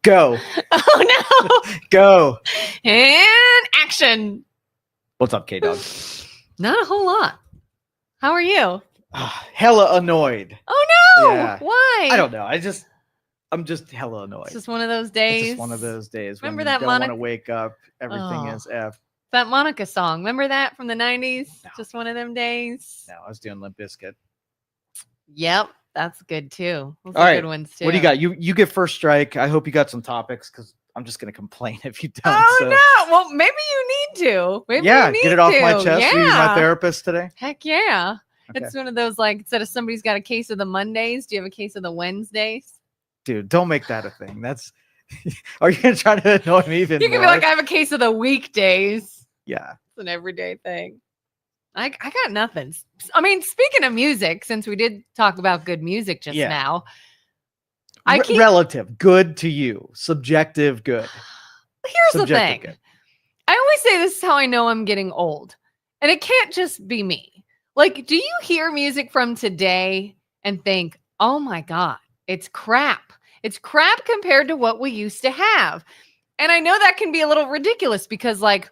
Go. Oh no. Go. And action. What's up, K-Dog? Not a whole lot. How are you? Hella annoyed. Oh no. Yeah. Why? I don't know. I'm just hella annoyed. It's just one of those days. It's just one of those days. Remember when that you don't want to wake up. Everything is F. That Monica song. Remember that from the 90s? No. Just one of them days. No, I was doing Limp Bizkit. Yep. That's good too. Those All are right. good ones too. What do you got? You get first strike. I hope you got some topics because I'm just gonna complain if you don't. Oh so. no. Well, maybe you need to. Maybe Yeah, you need get it off my to. chest. Yeah. Are you my therapist today? Heck yeah. Okay. It's one of those, like, instead of somebody's got a case of the Mondays, do you have a case of the Wednesdays? Dude, don't make that a thing. That's are you gonna try to annoy me even You can more? be like, I have a case of the weekdays. Yeah. It's an everyday thing. I got nothing. I mean, speaking of music, since we did talk about good music just now, relative good to you, subjective good. Here's Subjective the thing. Good. I always say this is how I know I'm getting old, and it can't just be me. Like, do you hear music from today and think, oh my God, it's crap. It's crap compared to what we used to have. And I know that can be a little ridiculous because, like,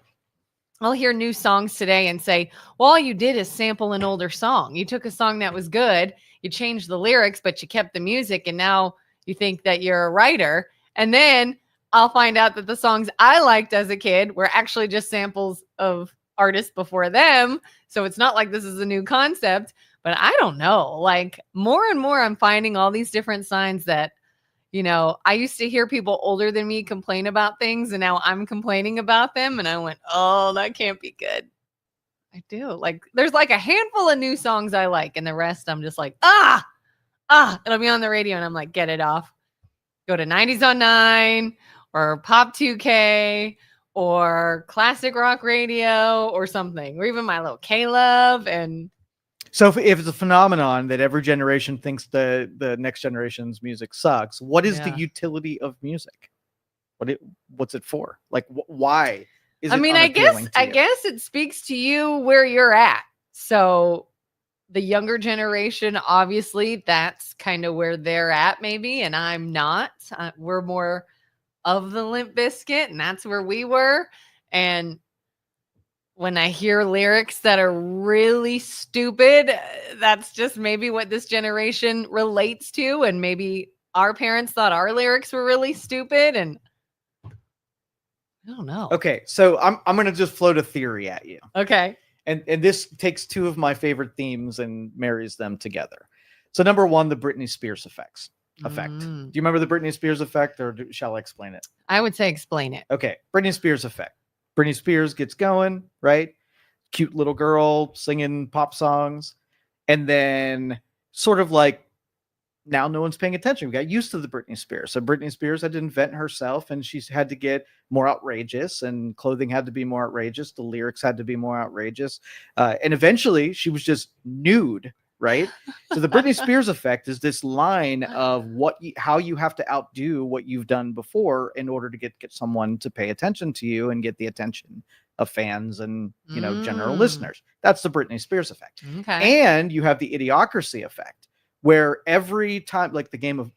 I'll hear new songs today and say, well, all you did is sample an older song. You took a song that was good, you changed the lyrics, but you kept the music, and now you think that you're a writer. And then I'll find out that the songs I liked as a kid were actually just samples of artists before them. So it's not like this is a new concept, but I don't know. Like, more and more, I'm finding all these different signs that, you know, I used to hear people older than me complain about things, and now I'm complaining about them. And I went, oh, that can't be good. I do. Like, there's like a handful of new songs I like, and the rest I'm just like, it'll be on the radio, and I'm like, get it off. Go to 90s on 9 or Pop 2K or classic rock radio or something, or even my little K-Love. And So if it's a phenomenon that every generation thinks the next generation's music sucks, what is the utility of music? What's it for? Like, why is it unappealing to you? I guess it speaks to you where you're at. So the younger generation, obviously, that's kind of where they're at, maybe, and I'm not. We're more of the Limp Bizkit, and that's where we were. And when I hear lyrics that are really stupid, that's just maybe what this generation relates to. And maybe our parents thought our lyrics were really stupid, and I don't know. Okay, so I'm going to just float a theory at you. Okay. And this takes two of my favorite themes and marries them together. So number one, the Britney Spears effect. Do you remember the Britney Spears effect, or shall I explain it? I would say explain it. Okay, Britney Spears effect. Britney Spears gets going, right? Cute little girl singing pop songs. And then sort of like, now no one's paying attention. We got used to the Britney Spears. So Britney Spears had to invent herself, and she's had to get more outrageous, and clothing had to be more outrageous. The lyrics had to be more outrageous. And eventually she was just nude, right? So the Britney Spears effect is this line of how you have to outdo what you've done before in order to get someone to pay attention to you and get the attention of fans and, general listeners. That's the Britney Spears effect. Okay. And you have the Idiocracy effect, where every time, like the game of,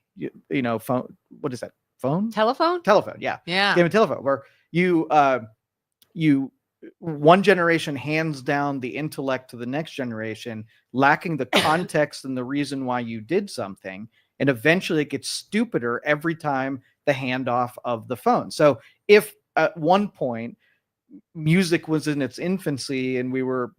phone, what is that? Phone? Telephone? Telephone, yeah. Yeah. Game of telephone, where one generation hands down the intellect to the next generation, lacking the context and the reason why you did something. And eventually it gets stupider every time the handoff of the phone. So if at one point music was in its infancy and we were,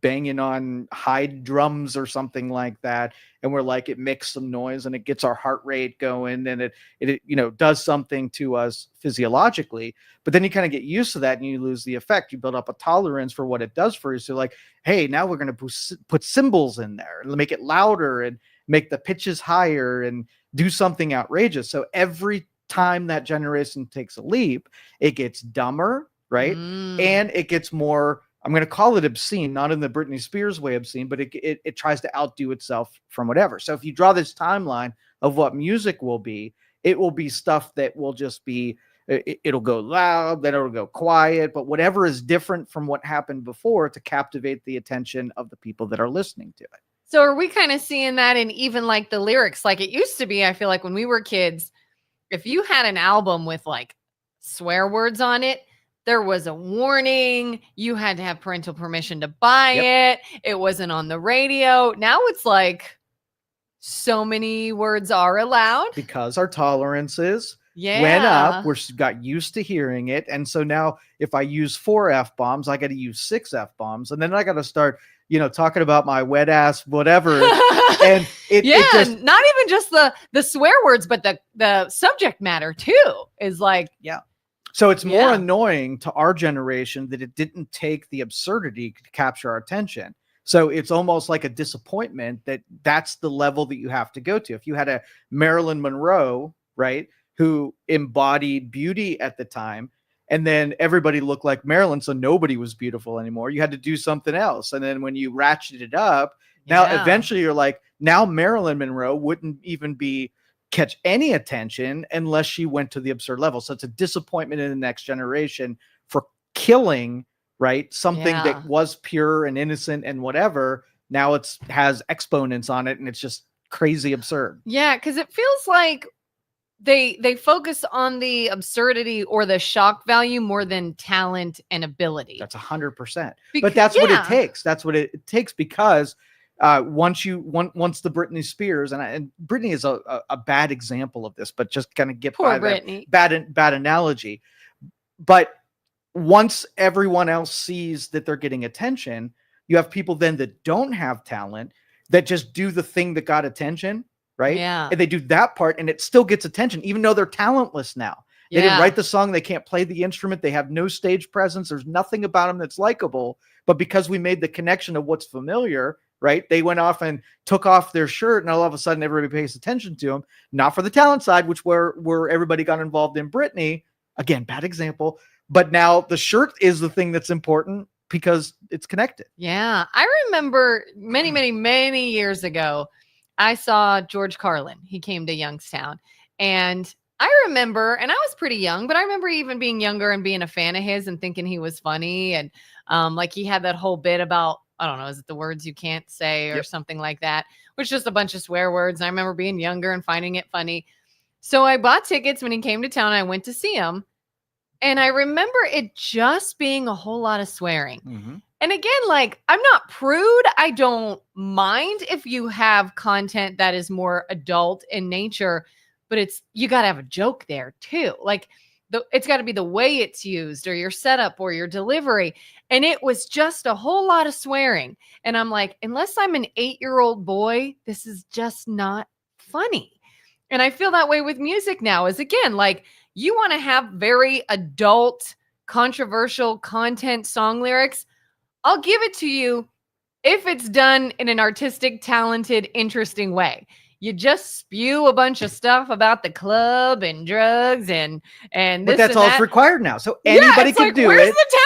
banging on high drums or something like that, and we're like, it makes some noise and it gets our heart rate going, and it does something to us physiologically, but then you kind of get used to that and you lose the effect. You build up a tolerance for what it does for you. So like, hey, now we're going to put cymbals in there and make it louder and make the pitches higher and do something outrageous. So every time that generation takes a leap, it gets dumber, right? And it gets more, I'm going to call it obscene, not in the Britney Spears way obscene, but it tries to outdo itself from whatever. So if you draw this timeline of what music will be, it will be stuff that will just be, it'll go loud, then it'll go quiet, but whatever is different from what happened before to captivate the attention of the people that are listening to it. So are we kind of seeing that in even like the lyrics? Like it used to be, I feel like when we were kids, if you had an album with like swear words on it, there was a warning. You had to have parental permission to buy it. It wasn't on the radio. Now it's like so many words are allowed because our tolerances yeah. went up. We got used to hearing it. And so now if I use 4 F-bombs, I got to use 6 F-bombs. And then I got to start, talking about my wet ass, whatever. And it just, not even just the swear words, but the subject matter too is like, So it's more annoying to our generation that it didn't take the absurdity to capture our attention. So it's almost like a disappointment that that's the level that you have to go to. If you had a Marilyn Monroe, right, who embodied beauty at the time, and then everybody looked like Marilyn, so nobody was beautiful anymore, you had to do something else. And then when you ratchet it up, now eventually you're like, now Marilyn Monroe wouldn't even catch any attention unless she went to the absurd level. So it's a disappointment in the next generation for killing, right, something that was pure and innocent and whatever. Now it's has exponents on it, and it's just crazy absurd. Yeah, because it feels like they focus on the absurdity or the shock value more than talent and ability. That's 100%. But that's what it takes. That's what it takes, because once the Britney Spears, and Britney is a bad example of this, but just kind of get Poor by Britney. that bad analogy. But once everyone else sees that they're getting attention, you have people then that don't have talent that just do the thing that got attention, right? Yeah. And they do that part and it still gets attention, even though they're talentless now. They didn't write the song. They can't play the instrument. They have no stage presence. There's nothing about them that's likable. But because we made the connection of what's familiar, right? They went off and took off their shirt, and all of a sudden everybody pays attention to them. Not for the talent side, which where everybody got involved in Britney. Again, bad example. But now the shirt is the thing that's important because it's connected. Yeah. I remember many, many, many years ago, I saw George Carlin. He came to Youngstown, and I remember, and I was pretty young, but I remember even being younger and being a fan of his and thinking he was funny. And like he had that whole bit about, I don't know, is it the words you can't say or something like that, which is just a bunch of swear words. And I remember being younger and finding it funny. So I bought tickets when he came to town. I went to see him. And I remember it just being a whole lot of swearing. Mm-hmm. And again, like, I'm not prude. I don't mind if you have content that is more adult in nature, but you got to have a joke there too. Like it's got to be the way it's used or your setup or your delivery. And it was just a whole lot of swearing. And I'm like, unless I'm an 8-year-old boy, this is just not funny. And I feel that way with music now is, again, like, you want to have very adult, controversial content song lyrics, I'll give it to you if it's done in an artistic, talented, interesting way. You just spew a bunch of stuff about the club and drugs and this. But that's and all that. that's required now. So anybody can do where's it. The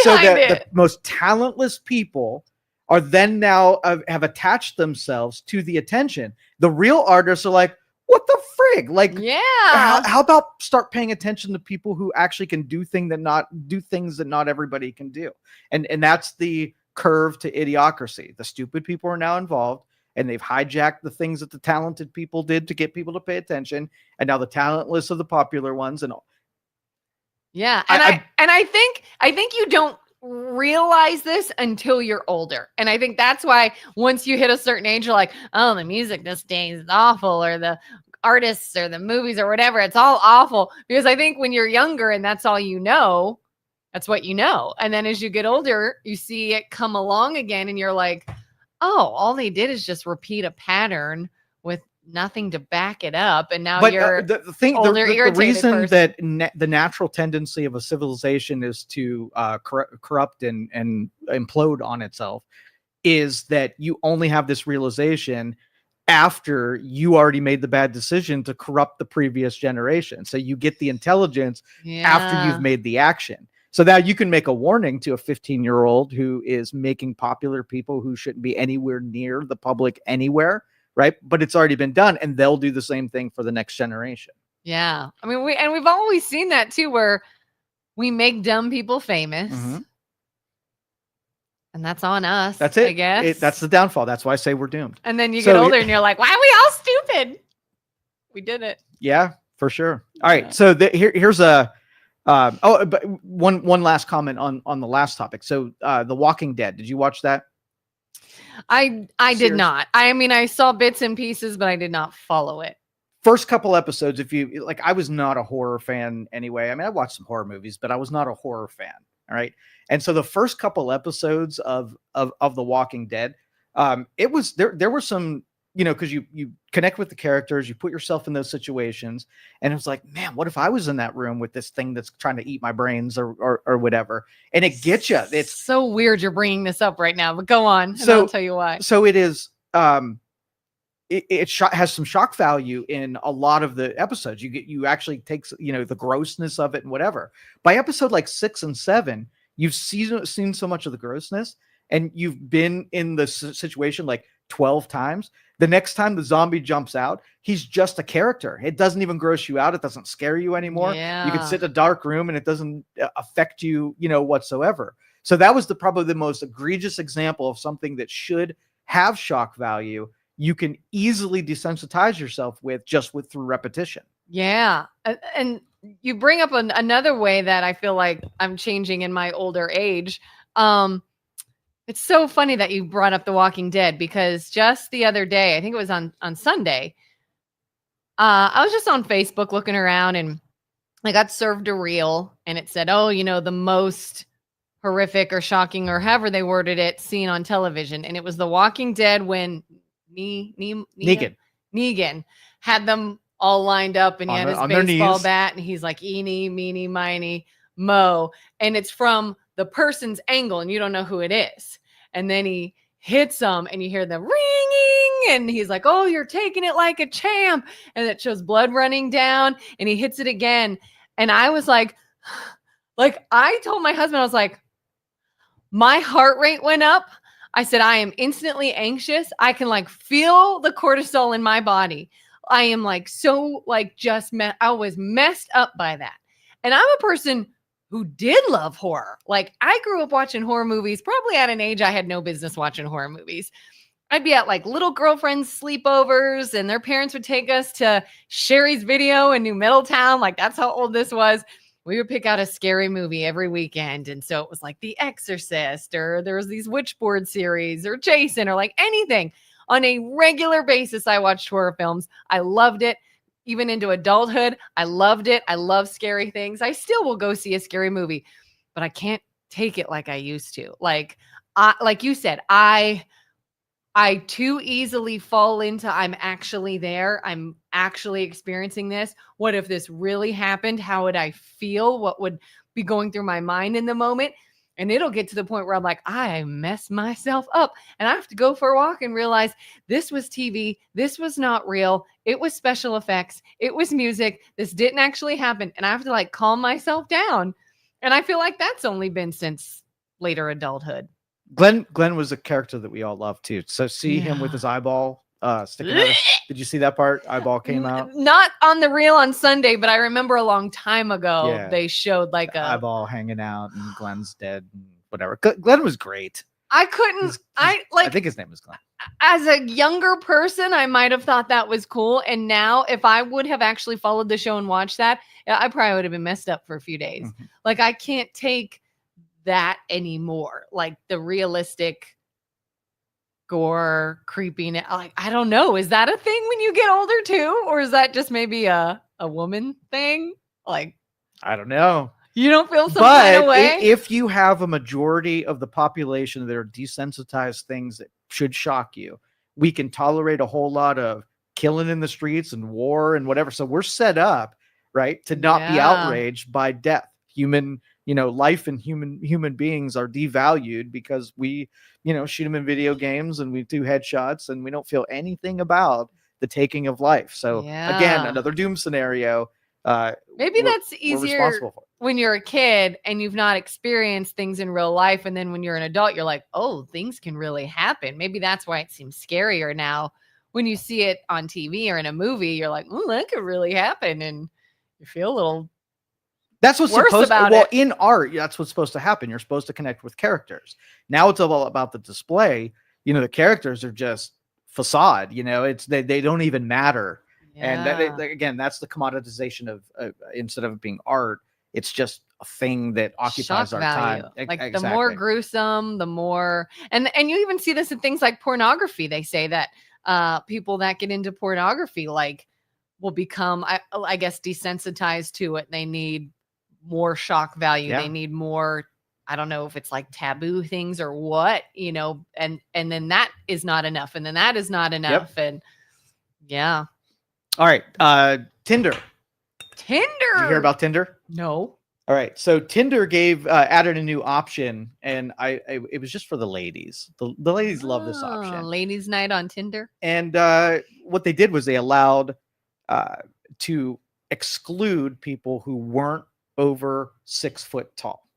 talent behind it? The most talentless people are then now have attached themselves to the attention. The real artists are like, what the frig? Like, how about start paying attention to people who actually can do things that not everybody can do? And that's the curve to idiocracy. The stupid people are now involved, and they've hijacked the things that the talented people did to get people to pay attention. And now the talentless are the popular ones. And yeah, and I think you don't realize this until you're older. And I think that's why once you hit a certain age, you're like, oh, the music this day is awful, or the artists or the movies or whatever, it's all awful. Because I think when you're younger and that's all you know, that's what you know. And then as you get older, you see it come along again and you're like, oh, all they did is just repeat a pattern with nothing to back it up. And now you're the reason that the natural tendency of a civilization is to corrupt and implode on itself is that you only have this realization after you already made the bad decision to corrupt the previous generation. So you get the intelligence after you've made the action. So now you can make a warning to a 15-year-old who is making popular people who shouldn't be anywhere near the public anywhere, right? But it's already been done, and they'll do the same thing for the next generation. Yeah. I mean, we've always seen that too, where we make dumb people famous. Mm-hmm. And that's on us. That's it. I guess. That's the downfall. That's why I say we're doomed. And then you get older and you're like, why are we all stupid? We did it. Yeah. For sure. All right. Yeah. So here's a but one last comment on the last topic. So The Walking Dead. Did you watch that? I did not. I mean, I saw bits and pieces, but I did not follow it. First couple episodes, if you like, I was not a horror fan anyway. I mean, I watched some horror movies, but I was not a horror fan. All right. And so the first couple episodes of The Walking Dead, it was there were some, because you connect with the characters, you put yourself in those situations, and it was like, man, what if I was in that room with this thing that's trying to eat my brains or whatever? And it gets you. It's so weird you're bringing this up right now, but go on, and I'll tell you why. So it is. It has some shock value in a lot of the episodes. You actually take the grossness of it and whatever. By episode like 6 and 7, you've seen so much of the grossness, and you've been in the situation like 12 times. The next time the zombie jumps out, he's just a character. It doesn't even gross you out. It doesn't scare you anymore. Yeah. You can sit in a dark room and it doesn't affect you, whatsoever. So that was probably the most egregious example of something that should have shock value. You can easily desensitize yourself through repetition. Yeah. And you bring up another way that I feel like I'm changing in my older age. It's so funny that you brought up The Walking Dead, because just the other day, I think it was on Sunday, I was just on Facebook looking around, and I got served a reel, and it said, the most horrific or shocking, or however they worded it, seen on television. And it was The Walking Dead when Negan had them all lined up, and he had his baseball bat, and he's like, eeny, meeny, miny, mo. And it's from the person's angle, and you don't know who it is. And then he hits them, and you hear the ringing, and he's like, oh, you're taking it like a champ. And it shows blood running down, and he hits it again. And I was like I told my husband, I was like, my heart rate went up. I said, I am instantly anxious. I can feel the cortisol in my body. I am I was messed up by that. And I'm a person who did love horror. I grew up watching horror movies, probably at an age I had no business watching horror movies. I'd be at little girlfriends' sleepovers, and their parents would take us to Sherry's Video in New Middletown. That's how old this was. We would pick out a scary movie every weekend. And so it was The Exorcist, or there was these Witchboard series, or Jason, or anything. On a regular basis, I watched horror films. I loved it. Even into adulthood, I loved it. I love scary things. I still will go see a scary movie, but I can't take it like I used to. Like you said, I too easily fall into, I'm actually there. I'm actually experiencing this. What if this really happened? How would I feel? What would be going through my mind in the moment? And it'll get to the point where I'm like, I messed myself up, and I have to go for a walk and realize this was TV. This was not real. It was special effects. It was music. This didn't actually happen. And I have to calm myself down. And I feel like that's only been since later adulthood. Glenn was a character that we all love too. So see him with his eyeball sticking out. Did you see that part? Eyeball came out. Not on the reel on Sunday, but I remember a long time ago they showed a eyeball hanging out, and Glenn's dead and whatever. Glenn was great. I couldn't. I think his name was Glenn. As a younger person, I might have thought that was cool. And now, if I would have actually followed the show and watched that, I probably would have been messed up for a few days. Mm-hmm. I can't take that anymore. The realistic gore, creeping. I don't know. Is that a thing when you get older too? Or is that just maybe a woman thing? I don't know. You don't feel some kind of way? If you have a majority of the population that are desensitized things that should shock you, we can tolerate a whole lot of killing in the streets and war and whatever. So we're set up, right, to not be outraged by death. Human, life and human beings are devalued because we, shoot them in video games and we do headshots and we don't feel anything about the taking of life. So again, another doom scenario. Maybe that's easier when you're a kid and you've not experienced things in real life. And then when you're an adult, you're like, oh, things can really happen. Maybe that's why it seems scarier now. When you see it on TV or in a movie, you're like, oh, that could really happen. And you feel a little That's what's supposed to, well, in art, that's what's supposed to happen. You're supposed to connect with characters. Now it's all about the display. The characters are just facade, they don't even matter And Yeah. again, that's the commoditization of instead of it being art, it's just a thing that occupies Shock our value. time. Like the more Exactly. gruesome, the more, and you even see this in things like pornography. They say that people that get into pornography like will become, I guess, desensitized to it. They need more shock value. Yeah. They need more, I don't know if it's like taboo things or what, and then that is not enough. And then that is not enough. And yeah. All right. Tinder. Tinder. Did you hear about Tinder? No. All right. So Tinder added a new option, and it was just for the ladies. The ladies love this option. Ladies' night on Tinder. And what they did was they allowed to exclude people who weren't over 6 foot tall.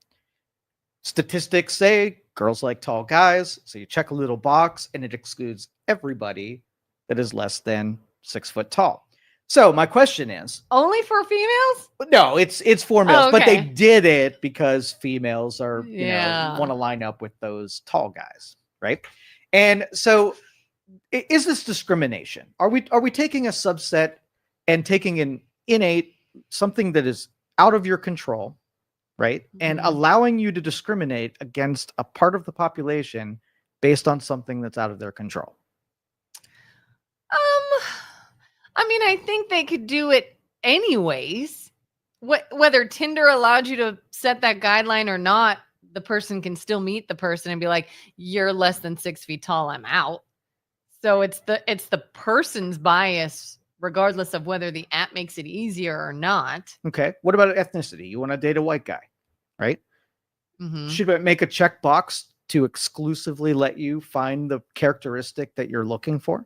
Statistics say girls like tall guys, so you check a little box and it excludes everybody that is less than 6 foot tall. So my question is, only for females? No, it's for males, but they okay. did it because females are, Yeah. want to line up with those tall guys, right? And so is this discrimination? Are we taking a subset and taking an innate, something that is out of your control, right? And allowing you to discriminate against a part of the population based on something that's out of their control? I mean, I think they could do it anyways. Whether Tinder allowed you to set that guideline or not, the person can still meet the person and be like, you're less than 6 feet tall, I'm out. So it's the person's bias, regardless of whether the app makes it easier or not. Okay. What about ethnicity? You want to date a white guy, right? Should it make a checkbox to exclusively let you find the characteristic that you're looking for?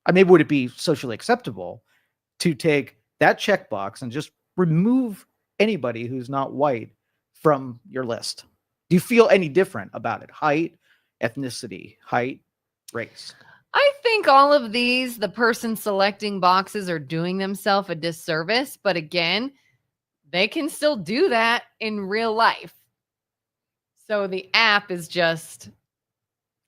I mean, would it be socially acceptable to take that checkbox and just remove anybody who's not white from your list? Do you feel any different about it? Height, ethnicity, race? I think all of these, the person selecting boxes are doing themselves a disservice. But again, they can still do that in real life. So the app is just...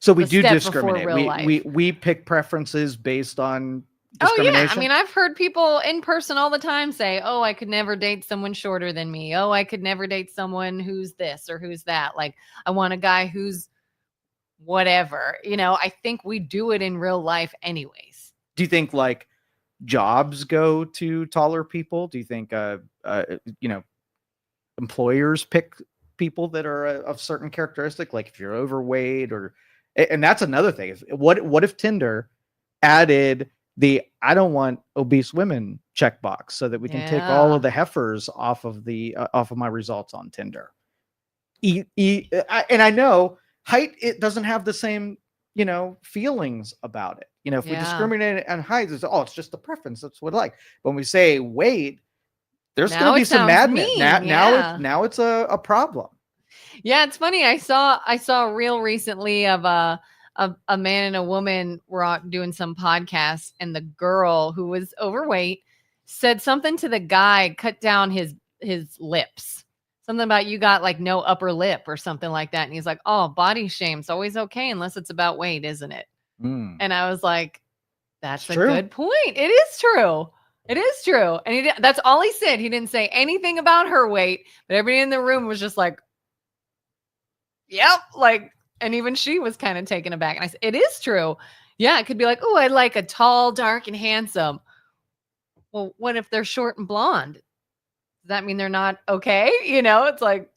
So we do discriminate. We pick preferences based on discrimination. Oh, yeah. I mean, I've heard people in person all the time say, oh, I could never date someone shorter than me. Oh, I could never date someone who's this or who's that. Like, I want a guy who's whatever. I think we do it in real life anyways. Do you think like jobs go to taller people? Do you think, employers pick people that are of certain characteristic? Like if you're overweight and that's another thing. What if Tinder added the I don't want obese women checkbox so that we can take all of the heifers off of my results on Tinder? And I know height, it doesn't have the same, feelings about it. If we discriminate on height, it's just the preference. That's what I like. But when we say weight, there's going to be some madness. Now it's a problem. Yeah, it's funny. I saw a reel recently of a man and a woman were out doing some podcast, and the girl who was overweight said something to the guy, cut down his lips. Something about you got like no upper lip or something like that. And he's like, oh, body shame's always okay unless it's about weight, isn't it? And I was like, that's a good point. It is true. It is true. And that's all he said. He didn't say anything about her weight, but everybody in the room was just like, yep. Like, and even she was kind of taken aback. And I said, it is true. Yeah. It could be like, oh, I like a tall, dark, and handsome. Well, what if they're short and blonde? Does that mean they're not okay? It's like,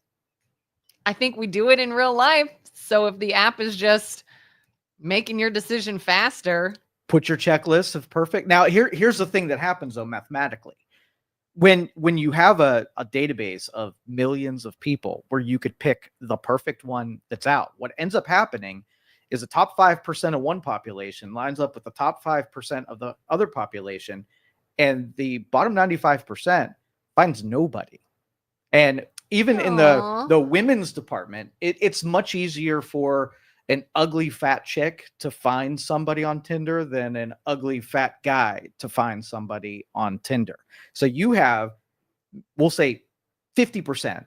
I think we do it in real life. So if the app is just making your decision faster, put your checklist of perfect. Now here's the thing that happens though, mathematically, when you have a database of millions of people where you could pick the perfect one that's out, what ends up happening is the top 5% of one population lines up with the top 5% of the other population, and the bottom 95% finds nobody. And even in the women's department, it's much easier for an ugly fat chick to find somebody on Tinder than an ugly fat guy to find somebody on Tinder. So you have, we'll say 50%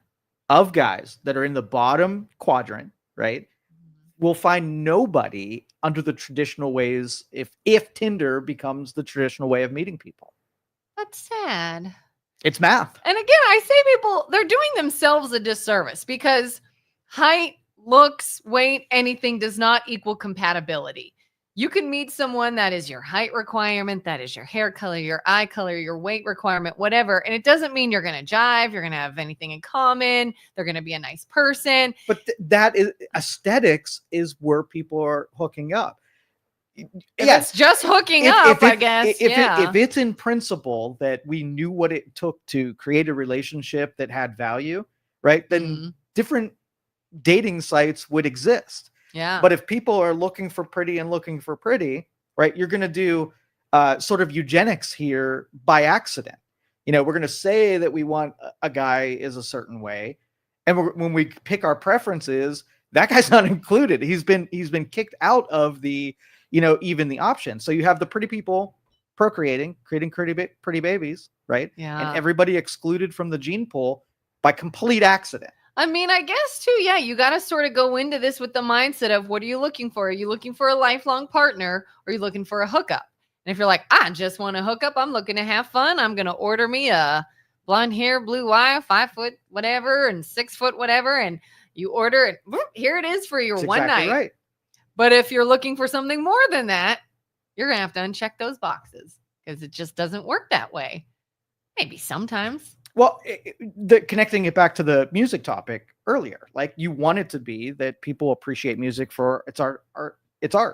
of guys that are in the bottom quadrant, right, will find nobody under the traditional ways if Tinder becomes the traditional way of meeting people. That's sad. It's math. And again, I say people, they're doing themselves a disservice because height, looks, weight, anything does not equal compatibility. You can meet someone that is your height requirement, that is your hair color, your eye color, your weight requirement, whatever. And it doesn't mean you're going to jive, you're going to have anything in common, they're going to be a nice person. But that is aesthetics is where people are hooking up. If it's just hooking up, I guess. If it's in principle that we knew what it took to create a relationship that had value, right? Then different dating sites would exist. Yeah. But if people are looking for pretty, right, you're going to do sort of eugenics here by accident. You know, we're going to say that we want a guy is a certain way, and when we pick our preferences, that guy's not included. He's been kicked out of the, you know, even the option. So you have the pretty people procreating, creating pretty babies, right? Yeah. And everybody excluded from the gene pool by complete accident. I mean, I guess too, yeah, you got to sort of go into this with the mindset of what are you looking for? Are you looking for a lifelong partner or are you looking for a hookup? And if you're like, I just want to hook up, I'm looking to have fun, I'm going to order me a blonde hair, blue eye, 5 foot whatever, and 6 foot whatever. And you order it. Here it is for your one night. Right. But if you're looking for something more than that, you're going to have to uncheck those boxes because it just doesn't work that way. Maybe sometimes. Well, connecting it back to the music topic earlier, like you want it to be that people appreciate music for its art,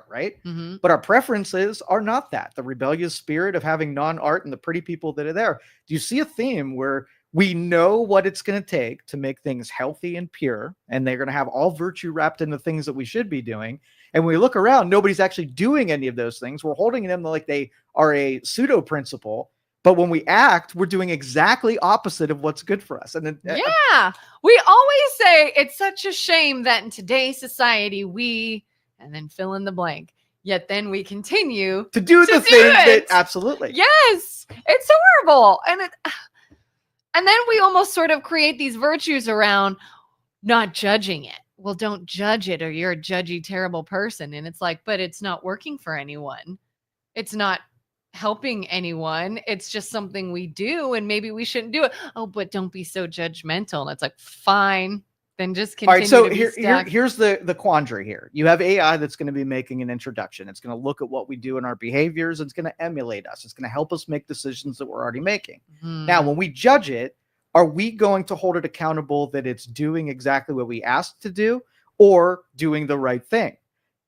right? Mm-hmm. But our preferences are not that. The rebellious spirit of having non-art and the pretty people that are there. Do you see a theme where we know what it's going to take to make things healthy and pure, and they're going to have all virtue wrapped in the things that we should be doing? And when we look around, nobody's actually doing any of those things. We're holding them like they are a pseudo principle. But when we act, we're doing exactly opposite of what's good for us. And then, yeah, we always say it's such a shame that in today's society, and then fill in the blank, yet then we continue to do the thing that absolutely. Yes, it's horrible. And then we almost sort of create these virtues around not judging it. Well, don't judge it or you're a judgy, terrible person. And it's like, but it's not working for anyone. It's not helping anyone. It's just something we do and maybe we shouldn't do it. Oh, but don't be so judgmental. And it's like, fine, then just continue. All right, so here's the quandary here. You have AI that's going to be making an introduction. It's going to look at what we do in our behaviors. It's going to emulate us. It's going to help us make decisions that we're already making. Now, when we judge it, are we going to hold it accountable that it's doing exactly what we asked to do or doing the right thing?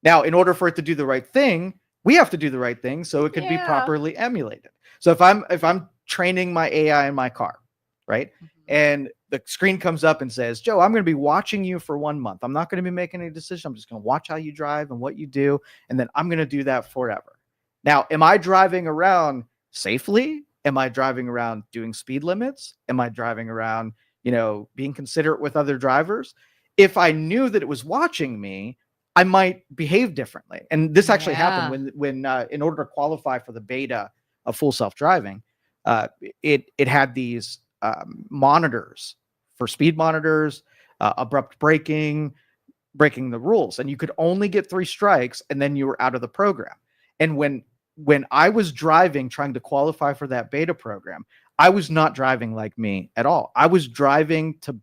Now, in order for it to do the right thing, we have to do the right thing so it could be properly emulated. So if I'm training my AI in my car, right? And the screen comes up and says, Joe, I'm going to be watching you for 1 month. I'm not going to be making any decisions. I'm just going to watch how you drive and what you do. And then I'm going to do that forever. Now, am I driving around safely? Am I driving around doing speed limits? Am I driving around, being considerate with other drivers? If I knew that it was watching me, I might behave differently. And this actually happened when in order to qualify for the beta of full self-driving, it had these monitors for speed monitors, abrupt braking, breaking the rules. And you could only get 3 strikes and then you were out of the program. And when I was driving, trying to qualify for that beta program, I was not driving like me at all. I was driving to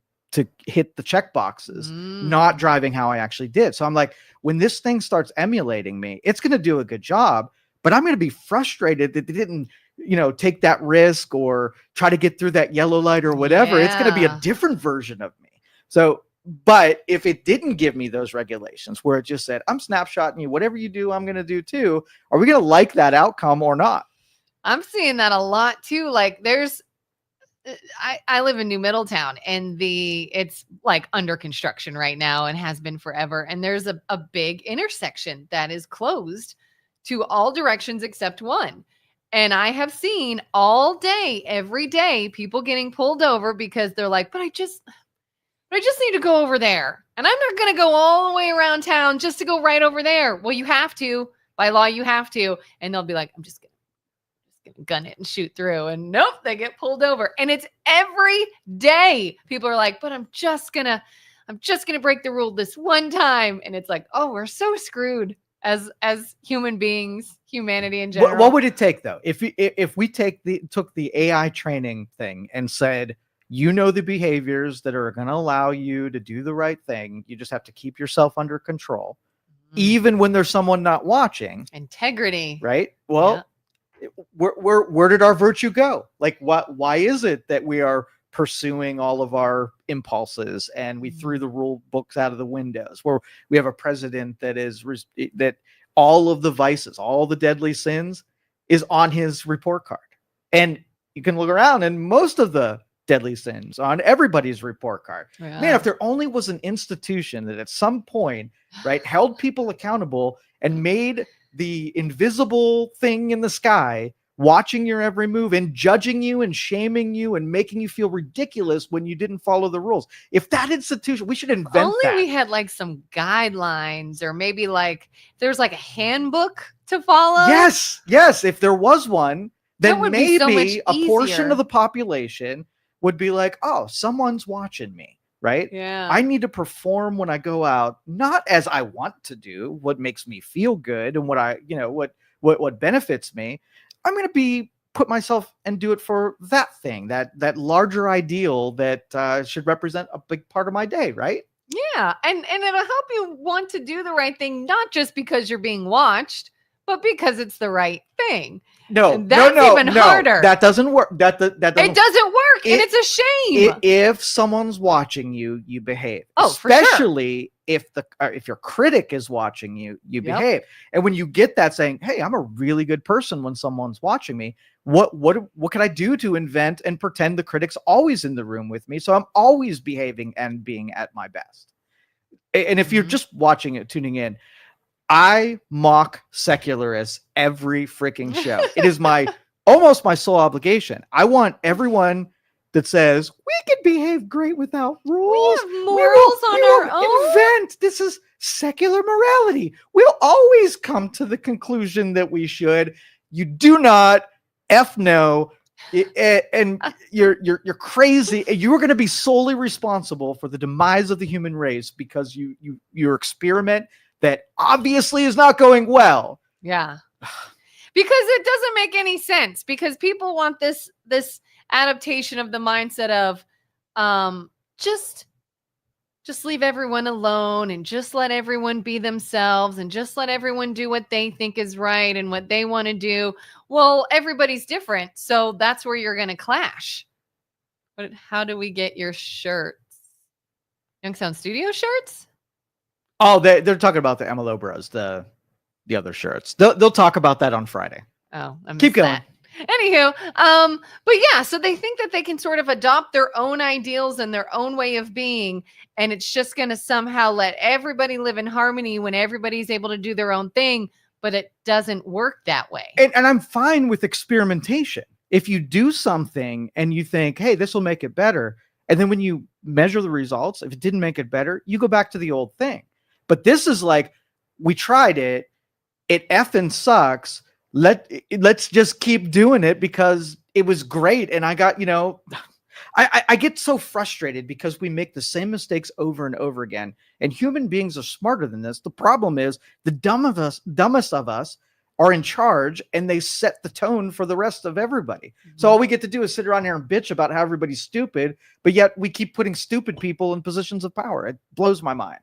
hit the check boxes, not driving how I actually did. So I'm like, when this thing starts emulating me, it's going to do a good job, but I'm going to be frustrated that they didn't, take that risk or try to get through that yellow light or whatever. It's going to be a different version of me. So, but if it didn't give me those regulations where it just said, I'm snapshotting you, whatever you do, I'm going to do too. Are we going to like that outcome or not? I'm seeing that a lot too. Like I live in New Middletown and it's like under construction right now and has been forever. And there's a big intersection that is closed to all directions except one. And I have seen all day, every day, people getting pulled over because they're like, but I just need to go over there. And I'm not going to go all the way around town just to go right over there. Well, you have to. By law, you have to. And they'll be like, I'm just going to gun it and shoot through. And nope, they get pulled over. And it's every day. People are like, but I'm just going to break the rule this one time. And it's like, oh, we're so screwed. as human beings, humanity in What, general. what would it take though? If we took the AI training thing and said, you know, the behaviors that are going to allow you to do the right thing, you just have to keep yourself under control, even when there's someone not watching. Integrity, right? Well, where did our virtue go? Like, why is it that we are pursuing all of our impulses and we threw the rule books out of the windows? Where we have a president that that all of the vices, all the deadly sins, is on his report card, and you can look around, and most of the deadly sins on everybody's report card. Yeah. Man, if there only was an institution that at some point, right, held people accountable and made the invisible thing in the sky watching your every move and judging you and shaming you and making you feel ridiculous when you didn't follow the rules. If that institution, we should invent only that. we had like some guidelines, or maybe like there's like a handbook to follow. Yes. If there was one, then would be so maybe much a portion easier. of the population would be like, oh, someone's watching me, right? Yeah. I need to perform when I go out, not as I want to do, what makes me feel good and what benefits me. I'm going to put myself and do it for that thing, that larger ideal that should represent a big part of my day, right? Yeah, and it'll help you want to do the right thing, not just because you're being watched, but because it's the right thing. No, And that's even harder. That doesn't work. That doesn't. It doesn't work, and it's a shame. If someone's watching you, you behave. Oh, especially if your critic is watching you, you behave. And when you get that saying, "Hey, I'm a really good person," when someone's watching me, what can I do to invent and pretend the critic's always in the room with me, so I'm always behaving and being at my best? And if you're just watching it, tuning in, I mock secularists every freaking show. It is almost my sole obligation. I want everyone that says we can behave great without rules. We have morals on our own. This is secular morality. We'll always come to the conclusion that we should. You do not. No. And you're crazy. You are going to be solely responsible for the demise of the human race because your experiment that obviously is not going well. Yeah. Because it doesn't make any sense, because people want this adaptation of the mindset of just leave everyone alone and just let everyone be themselves and just let everyone do what they think is right and what they want to do. Well, everybody's different, so that's where you're going to clash. But how do we get your shirts? Youngstown Studio shirts? Oh, they're talking about the MLO Bros, the other shirts. They'll talk about that on Friday. Oh, I missed keep going. That. Anywho, but yeah, so they think that they can sort of adopt their own ideals and their own way of being, and it's just going to somehow let everybody live in harmony when everybody's able to do their own thing, but it doesn't work that way. And I'm fine with experimentation. If you do something and you think, hey, this will make it better, and then when you measure the results, if it didn't make it better, you go back to the old thing. But this is like, we tried it effing sucks. Let's just keep doing it because it was great. And I got, I get so frustrated because we make the same mistakes over and over again. And human beings are smarter than this. The problem is the dumbest of us are in charge, and they set the tone for the rest of everybody. Mm-hmm. So all we get to do is sit around here and bitch about how everybody's stupid, but yet we keep putting stupid people in positions of power. It blows my mind.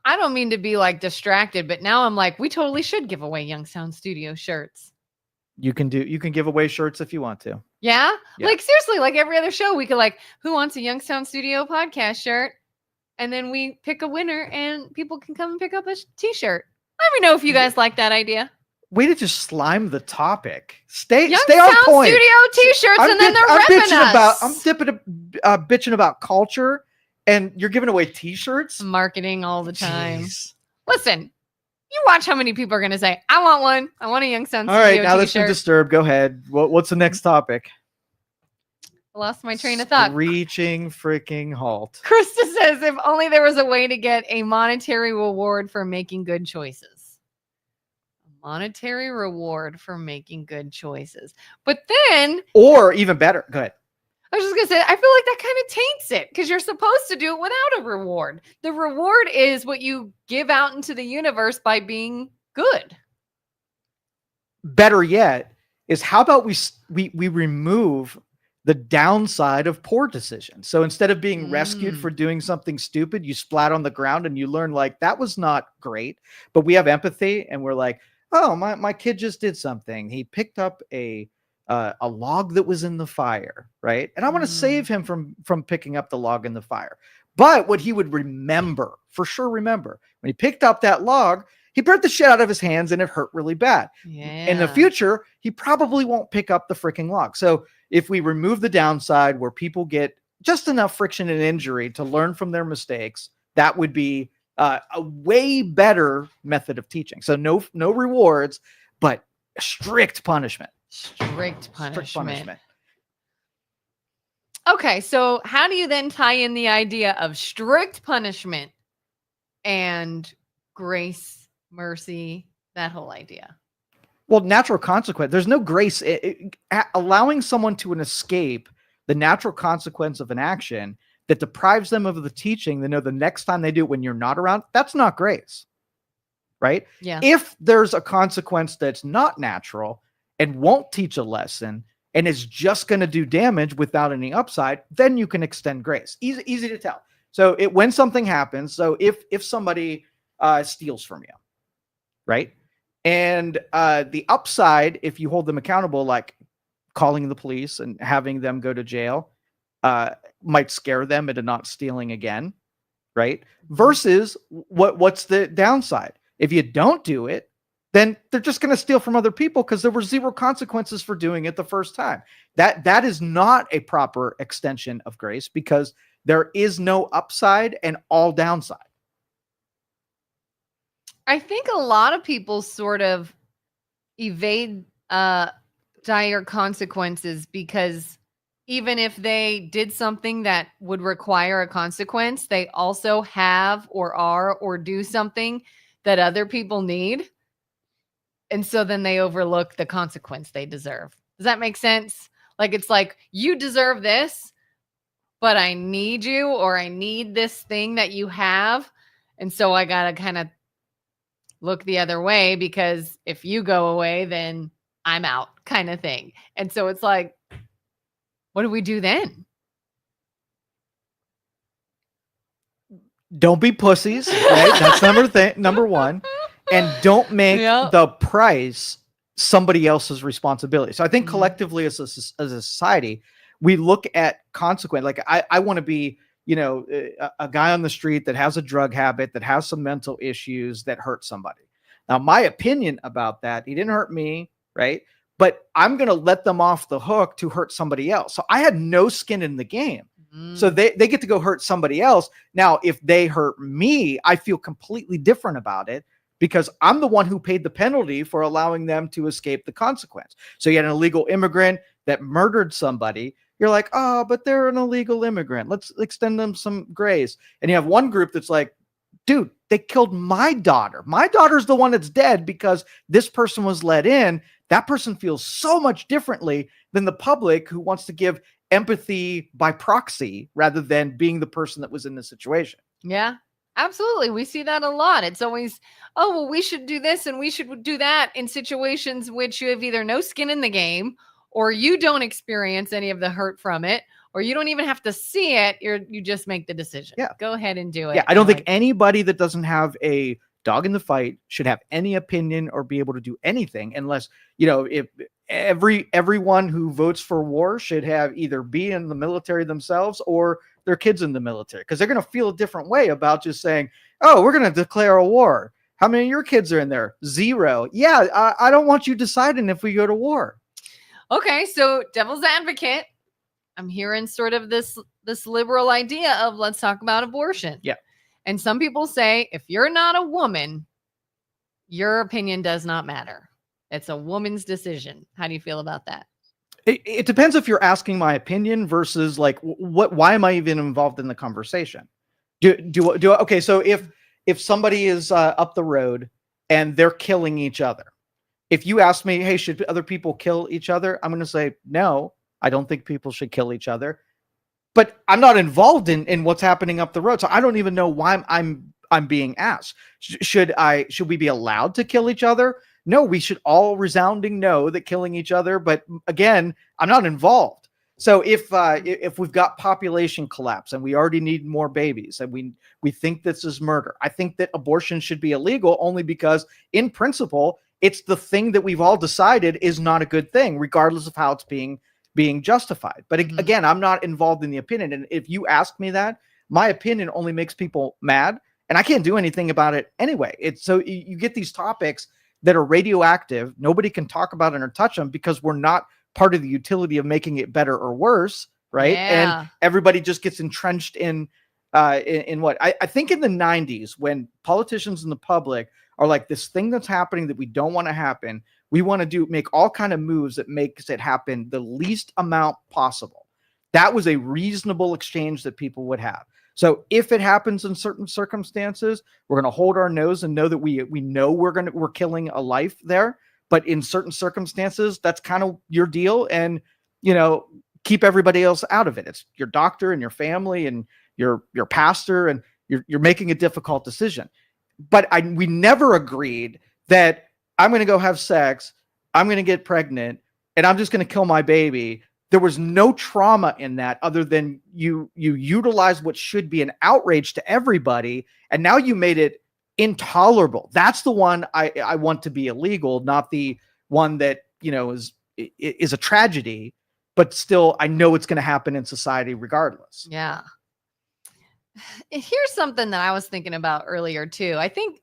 I don't mean to be like distracted, but now I'm like, we totally should give away Youngstown Studio shirts. You can give away shirts if you want to. Yeah? Like seriously, like every other show, we could like, who wants a Youngstown Studio podcast shirt? And then we pick a winner and people can come and pick up a t-shirt. Let me know if you guys like that idea. Way to just slime the topic. Stay on Youngstown point. Studio t-shirts, and then they're repping us. I'm bitching about culture, and you're giving away t-shirts? Marketing all the time. Jeez. Listen, you watch how many people are going to say, I want one. I want a Youngstown Studio t-shirt. All right, now t-shirt. let's be disturbed. Go ahead. What's the next topic? I lost my train of thought. Reaching freaking halt. Krista says, if only there was a way to get a monetary reward for making good choices. A monetary reward for making good choices. But then... Or even better. Go ahead. I was just gonna say, I feel like that kind of taints it because you're supposed to do it without a reward. The reward is what you give out into the universe by being good. Better yet is how about we remove the downside of poor decisions. So instead of being rescued for doing something stupid, you splat on the ground and you learn like that was not great, but we have empathy and we're like, oh, my kid just did something. He picked up a log that was in the fire, right? And I want to save him from picking up the log in the fire. But what he would remember, for sure remember, when he picked up that log, he burnt the shit out of his hands and it hurt really bad. Yeah. In the future, he probably won't pick up the freaking log. So if we remove the downside where people get just enough friction and injury to learn from their mistakes, that would be a way better method of teaching. So no rewards, but strict punishment. Strict punishment. Okay, so how do you then tie in the idea of strict punishment and grace, mercy, that whole idea? Well, natural consequence. There's no grace. Allowing someone to escape the natural consequence of an action that deprives them of the teaching, they know the next time they do it when you're not around, that's not grace, right? Yeah. If there's a consequence that's not natural and won't teach a lesson and is just going to do damage without any upside, then you can extend grace. Easy to tell. So when something happens, so if somebody steals from you, right? And the upside, if you hold them accountable, like calling the police and having them go to jail, might scare them into not stealing again, right? Versus what's the downside? If you don't do it, then they're just going to steal from other people because there were zero consequences for doing it the first time. That is not a proper extension of grace because there is no upside and all downside. I think a lot of people sort of evade dire consequences because even if they did something that would require a consequence, they also have or are or do something that other people need. And so then they overlook the consequence they deserve. Does that make sense? Like, it's like, you deserve this, but I need you, or I need this thing that you have. And so I got to kind of look the other way because if you go away, then I'm out kind of thing. And so it's like, what do we do then? Don't be pussies, right? That's number one. And don't make the price somebody else's responsibility. So I think collectively as a society, we look at consequence. Like I want to be, a guy on the street that has a drug habit, that has some mental issues, that hurt somebody. Now, my opinion about that, he didn't hurt me, right? But I'm going to let them off the hook to hurt somebody else. So I had no skin in the game. So they get to go hurt somebody else. Now, if they hurt me, I feel completely different about it because I'm the one who paid the penalty for allowing them to escape the consequence. So you had an illegal immigrant that murdered somebody. You're like, oh, but they're an illegal immigrant. Let's extend them some grace. And you have one group that's like, dude, they killed my daughter. My daughter's the one that's dead because this person was let in. That person feels so much differently than the public who wants to give empathy by proxy rather than being the person that was in the situation. Yeah, absolutely. We see that a lot. It's always, oh, well, we should do this and we should do that in situations which you have either no skin in the game or you don't experience any of the hurt from it, or you don't even have to see it. You just make the decision. Yeah. Go ahead and do it. Yeah, I don't think anybody that doesn't have a dog in the fight should have any opinion or be able to do anything unless, if everyone who votes for war should have either be in the military themselves or their kids in the military, because they're going to feel a different way about just saying, oh, we're going to declare a war. How many of your kids are in there? 0. Yeah, I don't want you deciding if we go to war. Okay, so devil's advocate, I'm hearing sort of this liberal idea of let's talk about abortion. Yeah. And some people say if you're not a woman, your opinion does not matter. It's a woman's decision. How do you feel about that? It depends if you're asking my opinion versus like why am I even involved in the conversation? Okay, so if somebody is up the road and they're killing each other, if you ask me, hey, should other people kill each other? I'm going to say no, I don't think people should kill each other. But I'm not involved in what's happening up the road, so I don't even know why I'm being asked. Should we be allowed to kill each other? No, we should all resounding know that killing each other. But again, I'm not involved. So if we've got population collapse and we already need more babies and we think this is murder, I think that abortion should be illegal only because in principle, it's the thing that we've all decided is not a good thing, regardless of how it's being justified. But again, I'm not involved in the opinion. And if you ask me that, my opinion only makes people mad and I can't do anything about it anyway. It's so you get these topics that are radioactive. Nobody can talk about it or touch them because we're not part of the utility of making it better or worse. Right. Yeah. And everybody just gets entrenched in what I think in the 90s, when politicians and the public are like, this thing that's happening that we don't want to happen, we want to make all kind of moves that makes it happen the least amount possible. That was a reasonable exchange that people would have. So if it happens in certain circumstances, we're going to hold our nose and know that we know we're killing a life there. But in certain circumstances, that's kind of your deal, and keep everybody else out of it. It's your doctor and your family and your pastor, and you're making a difficult decision. But we never agreed that I'm going to go have sex, I'm going to get pregnant, and I'm just going to kill my baby. There was no trauma in that other than you utilize what should be an outrage to everybody, and now you made it intolerable. That's the one I want to be illegal, not the one that is a tragedy, but still I know it's going to happen in society regardless. Yeah. Here's something that I was thinking about earlier too. I think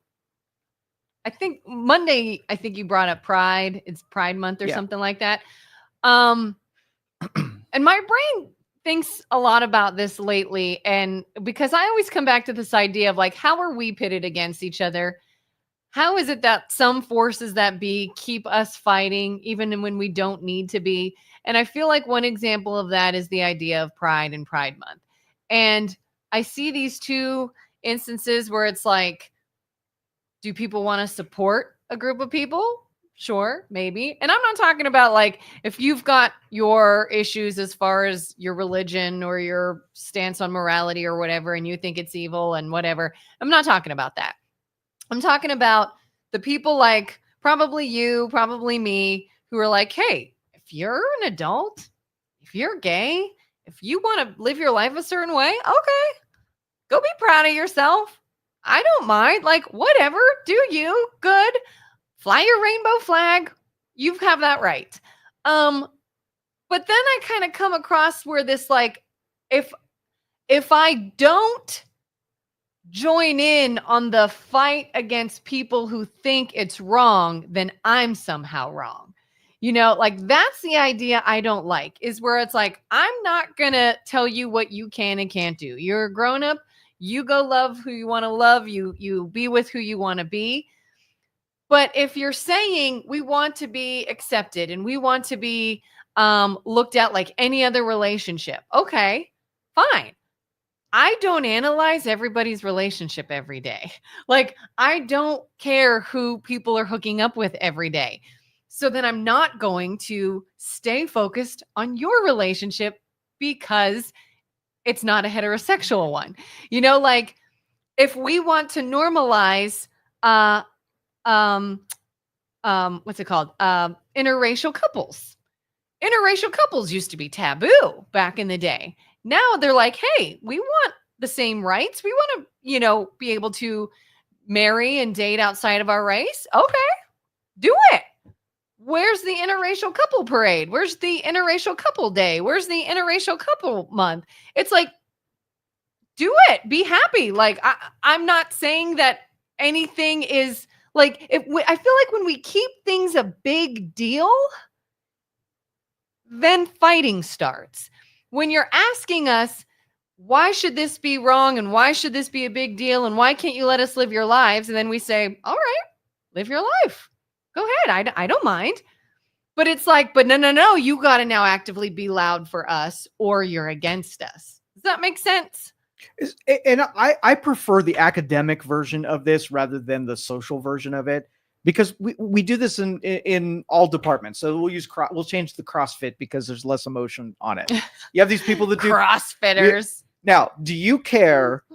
Monday, I think you brought up Pride. It's Pride Month or something like that. And my brain thinks a lot about this lately. And because I always come back to this idea of like, how are we pitted against each other? How is it that some forces that be keep us fighting even when we don't need to be? And I feel like one example of that is the idea of Pride and Pride Month. And I see these two instances where it's like, do people want to support a group of people? Sure, maybe. And I'm not talking about like if you've got your issues as far as your religion or your stance on morality or whatever, and you think it's evil and whatever. I'm not talking about that. I'm talking about the people like probably you, probably me, who are like, hey, if you're an adult, if you're gay, if you want to live your life a certain way, okay, go be proud of yourself. I don't mind. Like, whatever, do you. Good. Fly your rainbow flag. You have that right. But then I kind of come across where this, like, if I don't join in on the fight against people who think it's wrong, then I'm somehow wrong. Like that's the idea I don't like, is where it's like, I'm not going to tell you what you can and can't do. You're a grown up. You go love who you want to love. You be with who you want to be. But if you're saying we want to be accepted and we want to be looked at like any other relationship, okay, fine. I don't analyze everybody's relationship every day. Like, I don't care who people are hooking up with every day. So then I'm not going to stay focused on your relationship because it's not a heterosexual one. Like if we want to normalize, what's it called? Interracial couples. Interracial couples used to be taboo back in the day. Now they're like, hey, we want the same rights. We want to, be able to marry and date outside of our race. Okay, do it. Where's the interracial couple parade? Where's the interracial couple day? Where's the interracial couple month? It's like, do it. Be happy. Like, I'm not saying that anything is like, I feel like when we keep things a big deal, then fighting starts. When you're asking us, why should this be wrong? And why should this be a big deal? And why can't you let us live your lives? And then we say, all right, live your life. Go ahead. I don't mind. But it's like, but no, you got to now actively be loud for us or you're against us. Does that make sense? And I prefer the academic version of this rather than the social version of it, because we do this in all departments. So we'll change the CrossFit because there's less emotion on it. You have these people that do CrossFitters. Now, do you care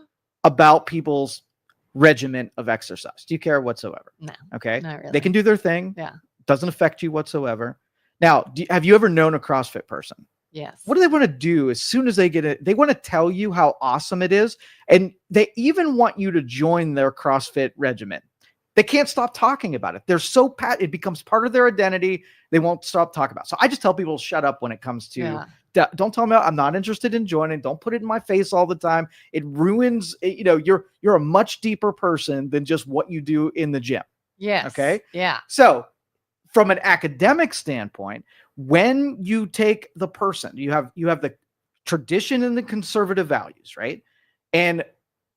about people's regimen of exercise? Do you care whatsoever? No. Okay. Not really. They can do their thing. Yeah. Doesn't affect you whatsoever. Now, have you ever known a CrossFit person? Yes. What do they want to do as soon as they get it? They want to tell you how awesome it is. And they even want you to join their CrossFit regimen. They can't stop talking about it. They're so it becomes part of their identity. They won't stop talking about it. So I just tell people, shut up when it comes to, don't tell me I'm not interested in joining. Don't put it in my face all the time. It ruins, you're a much deeper person than just what you do in the gym. Yes. Okay. Yeah. So from an academic standpoint, when you take the person, you have the tradition and the conservative values, right? And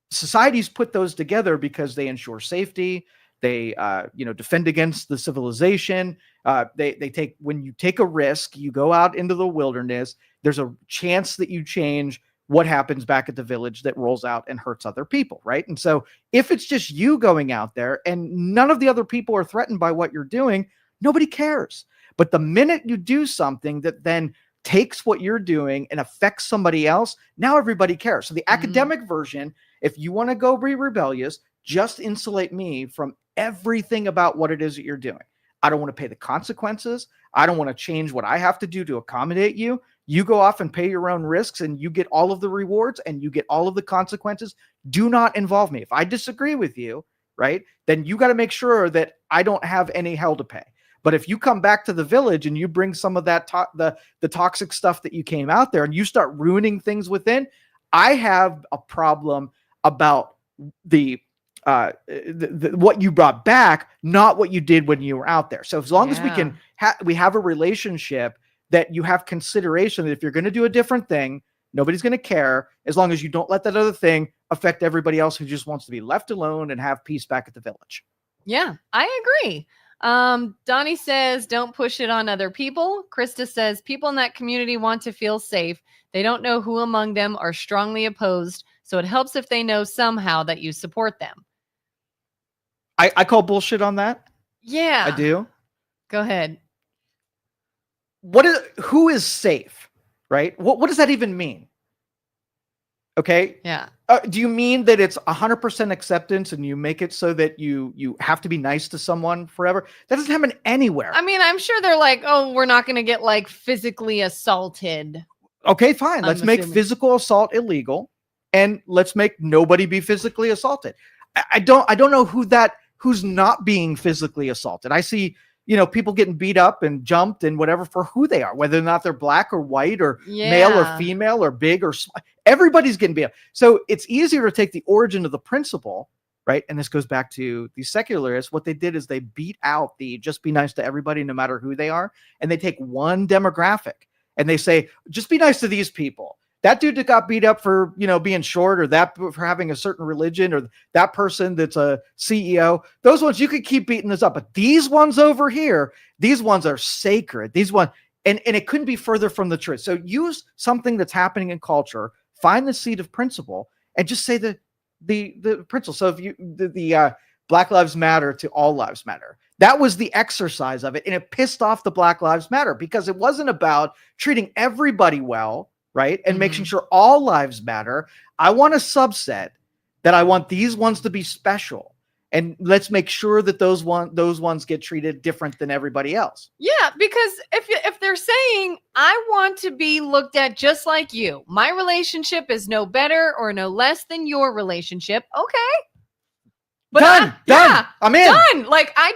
societies put those together because they ensure safety. They, defend against the civilization. When you take a risk, you go out into the wilderness, there's a chance that you change what happens back at the village that rolls out and hurts other people, right? And so if it's just you going out there and none of the other people are threatened by what you're doing, nobody cares. But the minute you do something that then takes what you're doing and affects somebody else, now everybody cares. So the academic version, if you want to go be rebellious, just insulate me from everything about what it is that you're doing. I don't want to pay the consequences. I don't want to change what I have to do to accommodate you. You go off and pay your own risks and you get all of the rewards and you get all of the consequences. Do not involve me. If I disagree with you, right, then you got to make sure that I don't have any hell to pay. But if you come back to the village and you bring some of that the toxic stuff that you came out there and you start ruining things within, I have a problem about the what you brought back, not what you did when you were out there. So as long as we can we have a relationship that you have consideration that if you're going to do a different thing, nobody's going to care as long as you don't let that other thing affect everybody else who just wants to be left alone and have peace back at the village. Yeah, I agree. Donnie says, don't push it on other people. Krista says, people in that community want to feel safe. They don't know who among them are strongly opposed. So it helps if they know somehow that you support them. I call bullshit on that. Yeah. I do. Go ahead. Who is safe, right? What does that even mean? Okay. Yeah. Do you mean that it's 100% acceptance and you make it so that you have to be nice to someone forever? That doesn't happen anywhere. I mean, I'm sure they're like, oh, we're not going to get like physically assaulted. Okay, fine. Let's make physical assault illegal and let's make nobody be physically assaulted. I don't know who's not being physically assaulted. I see, people getting beat up and jumped and whatever for who they are, whether or not they're black or white or male or female or big or small. Everybody's getting beat up. So it's easier to take the origin of the principle, right? And this goes back to the secularists. What they did is they beat out the just be nice to everybody, no matter who they are. And they take one demographic and they say, just be nice to these people. That dude that got beat up for, being short or that for having a certain religion or that person that's a CEO, those ones you could keep beating this up. But these ones over here, these ones are sacred. These ones, and it couldn't be further from the truth. So use something that's happening in culture, find the seed of principle and just say the principle. So if the Black Lives Matter to all lives matter, that was the exercise of it. And it pissed off the Black Lives Matter because it wasn't about treating everybody well, right? And making sure all lives matter. I want a subset that I want these ones to be special. And let's make sure that those ones get treated different than everybody else. Yeah, because if they're saying, I want to be looked at just like you, my relationship is no better or no less than your relationship. Okay. But done. I'm in. Done. Like I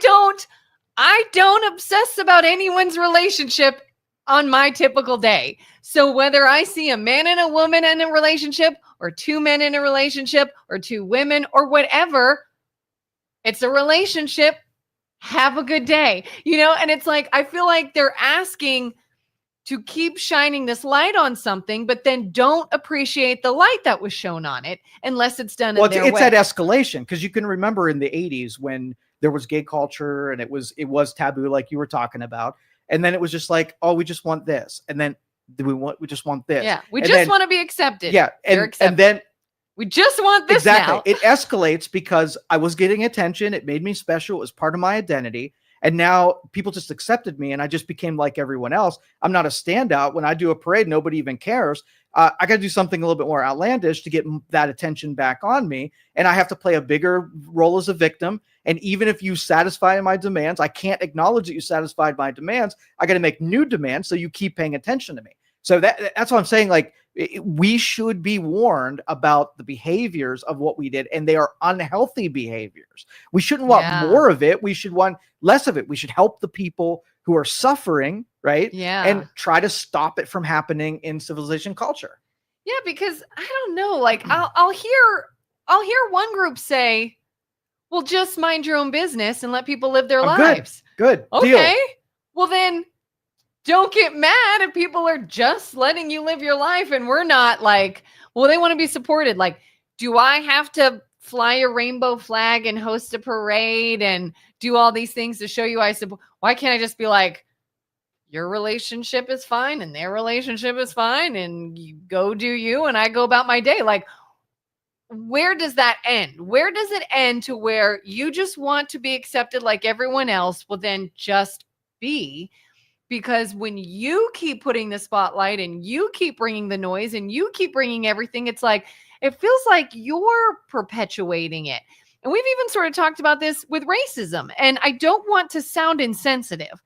don't obsess about anyone's relationship on my typical day. So whether I see a man and a woman in a relationship or two men in a relationship or two women or whatever, it's a relationship. Have a good day. And it's like, I feel like they're asking to keep shining this light on something, but then don't appreciate the light that was shown on it unless it's done in their way. It's that escalation because you can remember in the 80s when there was gay culture and it was taboo like you were talking about. And then it was just like, oh, we just want this. And then we just want this. Yeah. We just want to be accepted. Yeah. And then We just want this exactly. now. It escalates because I was getting attention. It made me special. It was part of my identity. And now people just accepted me and I just became like everyone else. I'm not a standout. When I do a parade, nobody even cares. I got to do something a little bit more outlandish to get that attention back on me. And I have to play a bigger role as a victim. And even if you satisfy my demands, I can't acknowledge that you satisfied my demands. I got to make new demands so you keep paying attention to me. So that's what I'm saying. Like, we should be warned about the behaviors of what we did, and they are unhealthy behaviors. We shouldn't want more of it. We should want less of it. We should help the people who are suffering, right? Yeah. And try to stop it from happening in civilization culture. Yeah, because I don't know, like I'll hear one group say, well, just mind your own business and let people live their lives. Good. Okay. Deal. Well, then don't get mad if people are just letting you live your life and we're not. Like, well, they want to be supported. Like, do I have to fly a rainbow flag and host a parade and do all these things to show you I support? Why can't I just be like, your relationship is fine and their relationship is fine and you go do you and I go about my day? Like, where does that end? Where does it end to where you just want to be accepted like everyone else? Well, then just be. Because when you keep putting the spotlight and you keep bringing the noise and you keep bringing everything, it's like, it feels like you're perpetuating it. And we've even sort of talked about this with racism. And I don't want to sound insensitive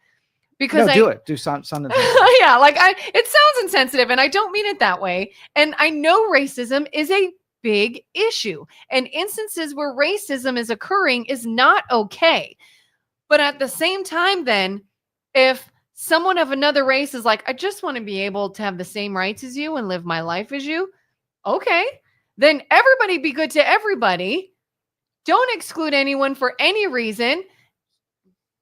because do it. Do sound insensitive. Yeah, like it sounds insensitive and I don't mean it that way. And I know racism is a big issue and instances where racism is occurring is not okay. But at the same time, then, if someone of another race is like, I just want to be able to have the same rights as you and live my life as you. Okay. Then everybody be good to everybody. Don't exclude anyone for any reason.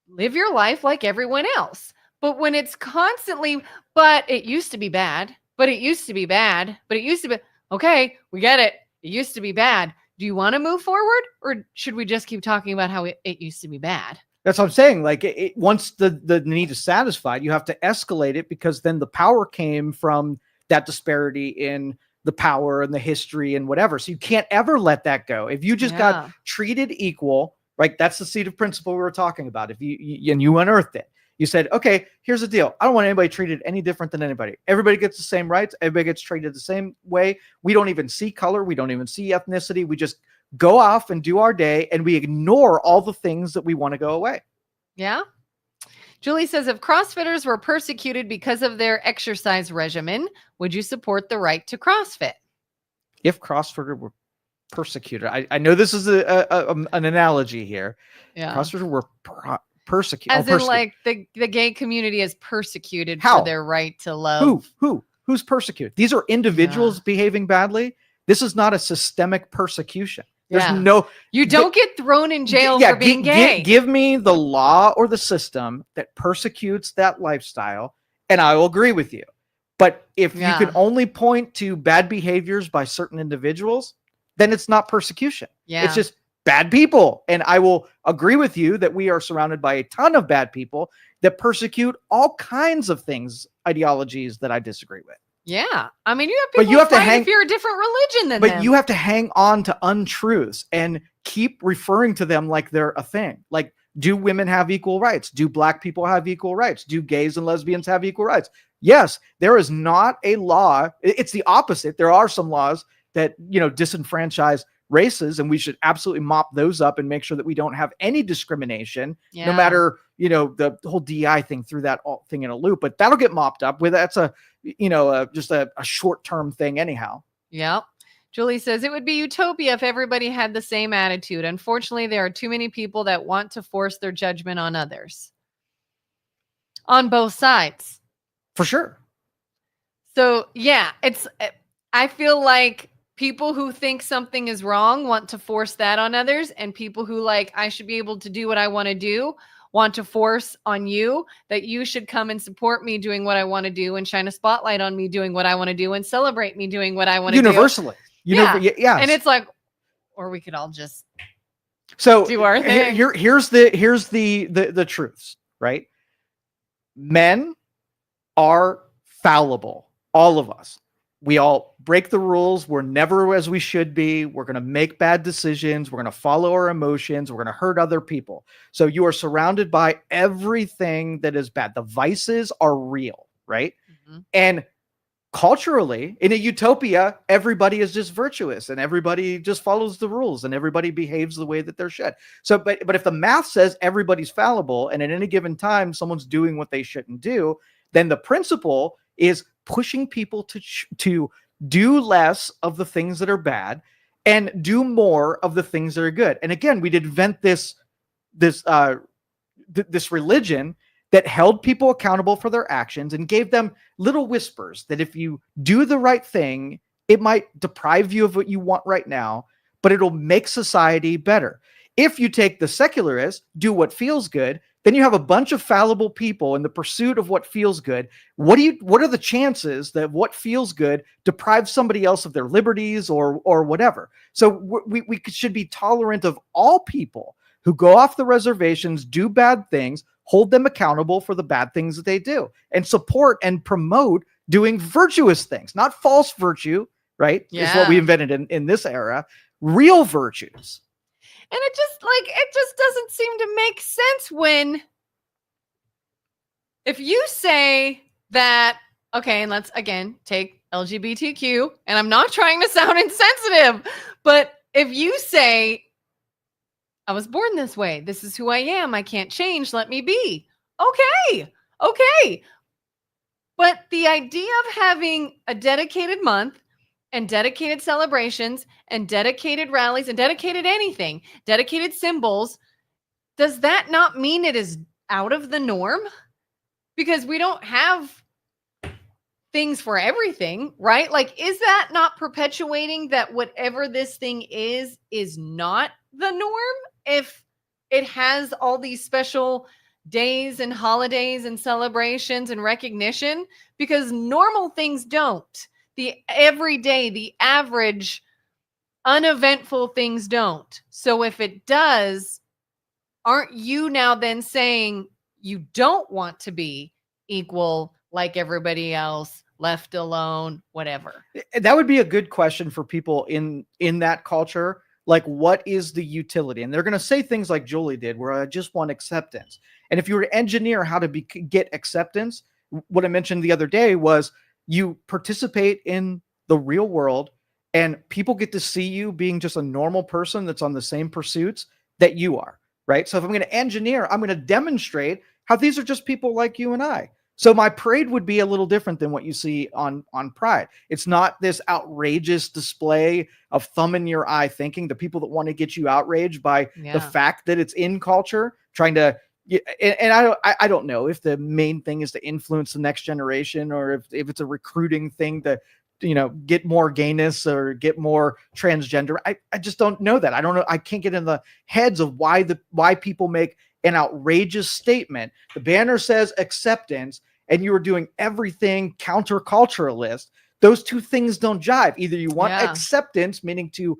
Live your life like everyone else. But when it's constantly, but it used to be bad, but it used to be bad, but it used to be, okay, we get it. It used to be bad. Do you want to move forward or should we just keep talking about how it used to be bad? That's what I'm saying. Like, once the need is satisfied, you have to escalate it because then the power came from that disparity in the power and the history and whatever. So you can't ever let that go. If you just got treated equal, right? That's the seed of principle we were talking about. If you unearthed it, you said, okay, here's the deal. I don't want anybody treated any different than anybody. Everybody gets the same rights. Everybody gets treated the same way. We don't even see color. We don't even see ethnicity. We just go off and do our day, and we ignore all the things that we want to go away. Yeah. Julie says, if CrossFitters were persecuted because of their exercise regimen, would you support the right to CrossFit? If CrossFitters were persecuted, I know this is an analogy here. Yeah. CrossFitters were persecuted. As in, like, the gay community is persecuted for their right to love. Who's persecuted? These are individuals behaving badly. This is not a systemic persecution. There's you don't get thrown in jail for being gay. Give me the law or the system that persecutes that lifestyle, and I will agree with you. But if you can only point to bad behaviors by certain individuals, then it's not persecution. Yeah. It's just bad people. And I will agree with you that we are surrounded by a ton of bad people that persecute all kinds of things, ideologies that I disagree with. Yeah. I mean, you have people who fight if you're a different religion than them. But you have to hang on to untruths and keep referring to them like they're a thing. Like, do women have equal rights? Do black people have equal rights? Do gays and lesbians have equal rights? Yes, there is not a law. It's the opposite. There are some laws that, disenfranchise races, and we should absolutely mop those up and make sure that we don't have any discrimination, no matter, the whole DI thing threw that thing in a loop, but that'll get mopped up with. That's just a short-term thing anyhow. Yep. Julie says it would be utopia if everybody had the same attitude. Unfortunately, there are too many people that want to force their judgment on others on both sides. For sure. So yeah, I feel like people who think something is wrong want to force that on others, and people who I should be able to do what I want to do want to force on you that you should come and support me doing what I want to do and shine a spotlight on me doing what I want to do and celebrate me doing what I want to do. Universally. Yeah. And it's like, or we could all just do our thing. Here's the truths, right? Men are fallible, all of us. we all break the rules. We're never as we should be. We're going to make bad decisions. We're going to follow our emotions. We're going to hurt other people. So you are surrounded by everything that is bad. The vices are real, right? Mm-hmm. And culturally, in a utopia, everybody is just virtuous and everybody just follows the rules and everybody behaves the way that they should. So, but if the math says everybody's fallible and at any given time someone's doing what they shouldn't do, then the principle is pushing people to do less of the things that are bad and do more of the things that are good. And again, we'd invent this religion that held people accountable for their actions and gave them little whispers that if you do the right thing, it might deprive you of what you want right now, but it'll make society better. If you take the secularist, do what feels good, then you have a bunch of fallible people in the pursuit of what feels good. What are the chances that what feels good deprives somebody else of their liberties or whatever? So we should be tolerant of all people who go off the reservations, do bad things, hold them accountable for the bad things that they do, and support and promote doing virtuous things, not false virtue, right? Yeah. Is what we invented in this era, real virtues. And it just doesn't seem to make sense when, if you say that, okay, and let's again take LGBTQ, and I'm not trying to sound insensitive, but if you say, I was born this way, this is who I am, I can't change, let me be. Okay. But the idea of having a dedicated month and dedicated celebrations and dedicated rallies and dedicated anything, dedicated symbols, does that not mean it is out of the norm? Because we don't have things for everything, right? Like, is that not perpetuating that whatever this thing is not the norm? If it has all these special days and holidays and celebrations and recognition, because normal things don't. The everyday, the average, uneventful things don't. So if it does, aren't you now then saying you don't want to be equal like everybody else, left alone, whatever? That would be a good question for people in that culture. Like, what is the utility? And they're going to say things like Julie did, where I just want acceptance. And if you were to engineer how to get acceptance, what I mentioned the other day was you participate in the real world and people get to see you being just a normal person that's on the same pursuits that you are, right? So if I'm going to engineer, I'm going to demonstrate how these are just people like you and I. So my parade would be a little different than what you see on Pride. It's not this outrageous display of thumb in your eye thinking, the people that want to get you outraged by the fact that it's in culture, trying to, and I don't know if the main thing is to influence the next generation or if it's a recruiting thing to, get more gayness or get more transgender. I just don't know that. I don't know. I can't get in the heads of why people make an outrageous statement. The banner says acceptance, and you are doing everything counterculturalist. Those two things don't jive. Either you want acceptance, meaning to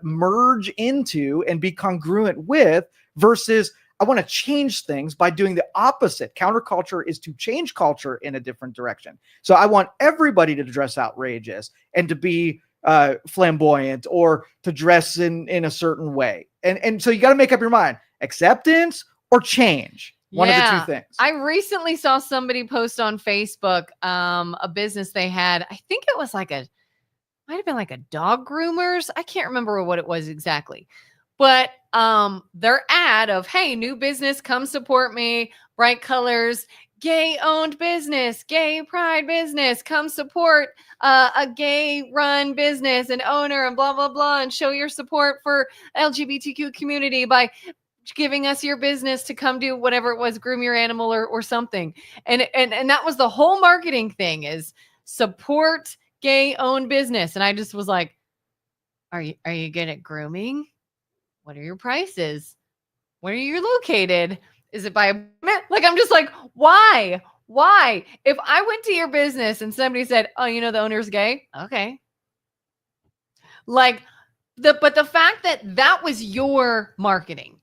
merge into and be congruent with, versus I want to change things by doing the opposite. Counterculture is to change culture in a different direction. So I want everybody to dress outrageous and to be flamboyant or to dress in a certain way. And so you got to make up your mind, acceptance or change. One of the two things. I recently saw somebody post on Facebook a business they had. I think it was might have been like a dog groomers. I can't remember what it was exactly. But their ad of, hey, new business, come support me, bright colors, gay owned business, gay pride business, come support a gay run business and owner and blah, blah, blah, and show your support for LGBTQ community by giving us your business to come do whatever it was, groom your animal or something. And that was the whole marketing thing, is support gay owned business. And I just was like, are you good at grooming? What are your prices? Where are you located? Is it by appointment? Like, I'm just like, why? If I went to your business and somebody said, oh, the owner's gay. Okay. But the fact that was your marketing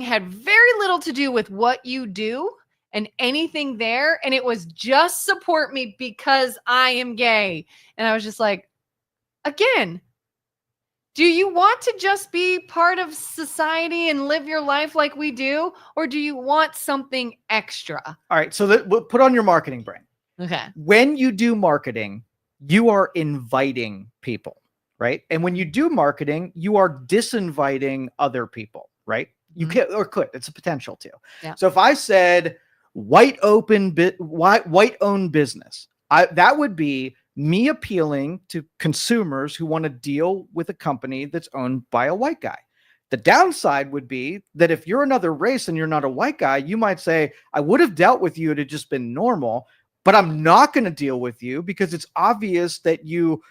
had very little to do with what you do and anything there. And it was just support me because I am gay. And I was just like, again, do you want to just be part of society and live your life like we do? Or do you want something extra? All right. So we'll put on your marketing brain. Okay. When you do marketing, you are inviting people, right? And when you do marketing, you are disinviting other people, right? You can or could. It's a potential to. Yeah. So if I said white owned business, that would be me appealing to consumers who want to deal with a company that's owned by a white guy. The downside would be that if you're another race and you're not a white guy, you might say, I would have dealt with you. It had just been normal, but I'm not going to deal with you because it's obvious that you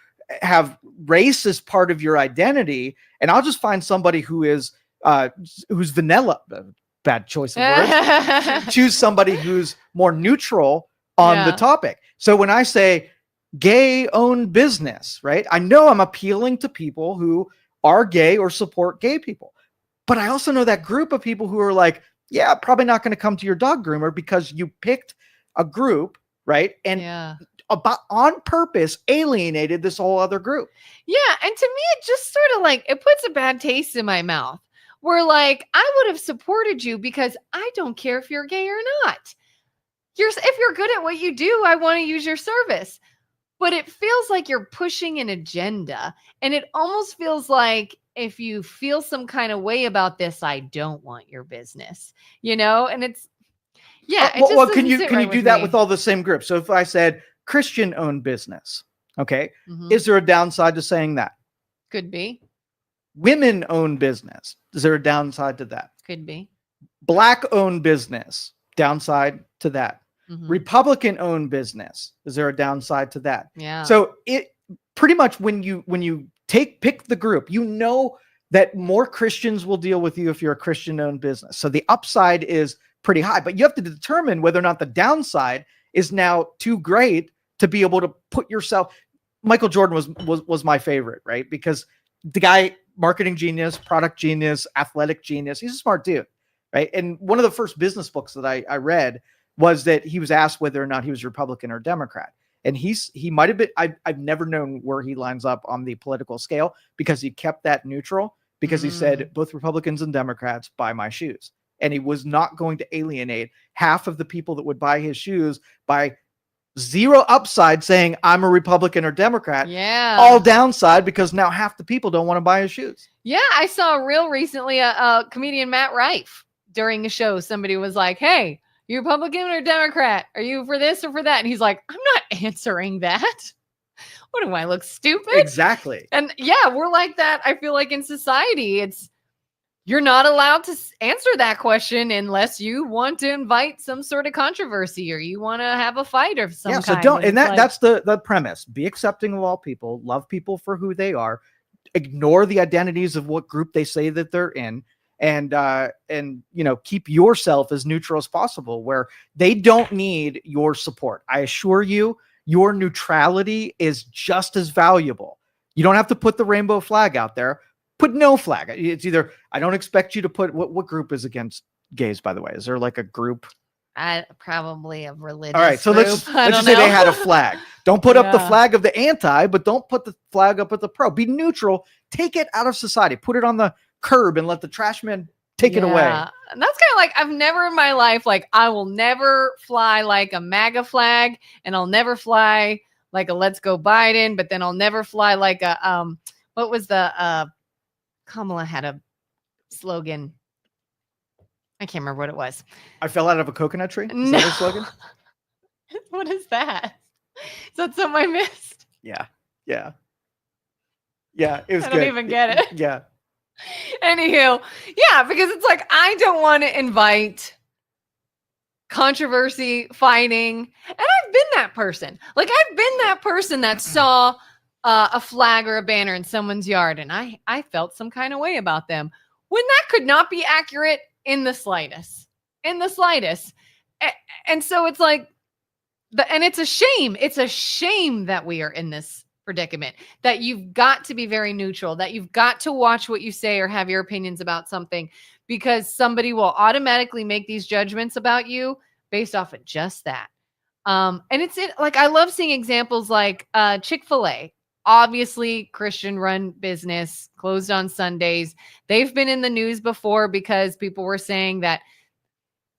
have race as part of your identity. And I'll just find somebody who's vanilla. Bad choice of words. Choose somebody who's more neutral on the topic. So when I say gay owned business, right? I know I'm appealing to people who are gay or support gay people, but I also know that group of people who are like, yeah, probably not going to come to your dog groomer because you picked a group, right? And about on purpose alienated this whole other group. Yeah. And to me, it just sort of like, it puts a bad taste in my mouth. Where like, I would have supported you because I don't care if you're gay or not. If you're good at what you do, I want to use your service. But it feels like you're pushing an agenda. And it almost feels like if you feel some kind of way about this, I don't want your business, And it's, can you do that with all the same groups? So if I said Christian owned business, okay, is there a downside to saying that? Could be. Women owned business. Is there a downside to that? Could be. Black owned business. Downside to that. Republican owned business. Is there a downside to that? Yeah. So it pretty much when you pick the group, that more Christians will deal with you if you're a Christian owned business. So the upside is pretty high, but you have to determine whether or not the downside is now too great to be able to put yourself. Michael Jordan was my favorite, right? Because the guy, marketing genius, product genius, athletic genius, he's a smart dude, right? And one of the first business books that I read was that he was asked whether or not he was Republican or Democrat. And he might have been, I've never known where he lines up on the political scale because he kept that neutral because he said both Republicans and Democrats buy my shoes. And he was not going to alienate half of the people that would buy his shoes by zero upside saying I'm a Republican or Democrat. Yeah. All downside because now half the people don't want to buy his shoes. Yeah. I saw a reel recently, a comedian, Matt Rife, during a show. Somebody was like, hey, you Republican or Democrat? Are you for this or for that? And he's like, I'm not answering that. What do I look stupid? Exactly. And we're like that. I feel like in society, you're not allowed to answer that question unless you want to invite some sort of controversy or you want to have a fight of some kind. So don't, and that's the premise. Be accepting of all people, love people for who they are, ignore the identities of what group they say that they're in. And keep yourself as neutral as possible where they don't need your support. I assure you, your neutrality is just as valuable. You don't have to put the rainbow flag out there. Put no flag. It's either, I don't expect you to put, what group is against gays, by the way? Is there like a group? Probably a religious All right, so group. let's just say they had a flag. Don't put up the flag of the anti, but don't put the flag up at the pro. Be neutral. Take it out of society. Put it on the curb and let the trash man take it away. And that's kind of like, I've never in my life, like I will never fly like a MAGA flag and I'll never fly like a Let's Go Biden, but then I'll never fly like a, what was the, Kamala had a slogan. I can't remember what it was. I fell out of a coconut tree. Is that a slogan? What is that? Is that something I missed? Yeah. It was good. I don't even get it. Yeah. Anywho, because it's like, I don't want to invite controversy, fighting. And I've been that person. Like, I've been that person that saw a flag or a banner in someone's yard, and I felt some kind of way about them when that could not be accurate in the slightest. And so it's like, and it's a shame. It's a shame that we are in this predicament, that you've got to be very neutral, that you've got to watch what you say or have your opinions about something, because somebody will automatically make these judgments about you based off of just that. And like, I love seeing examples like Chick-fil-A, obviously Christian run business, closed on Sundays. They've been in the news before because people were saying that,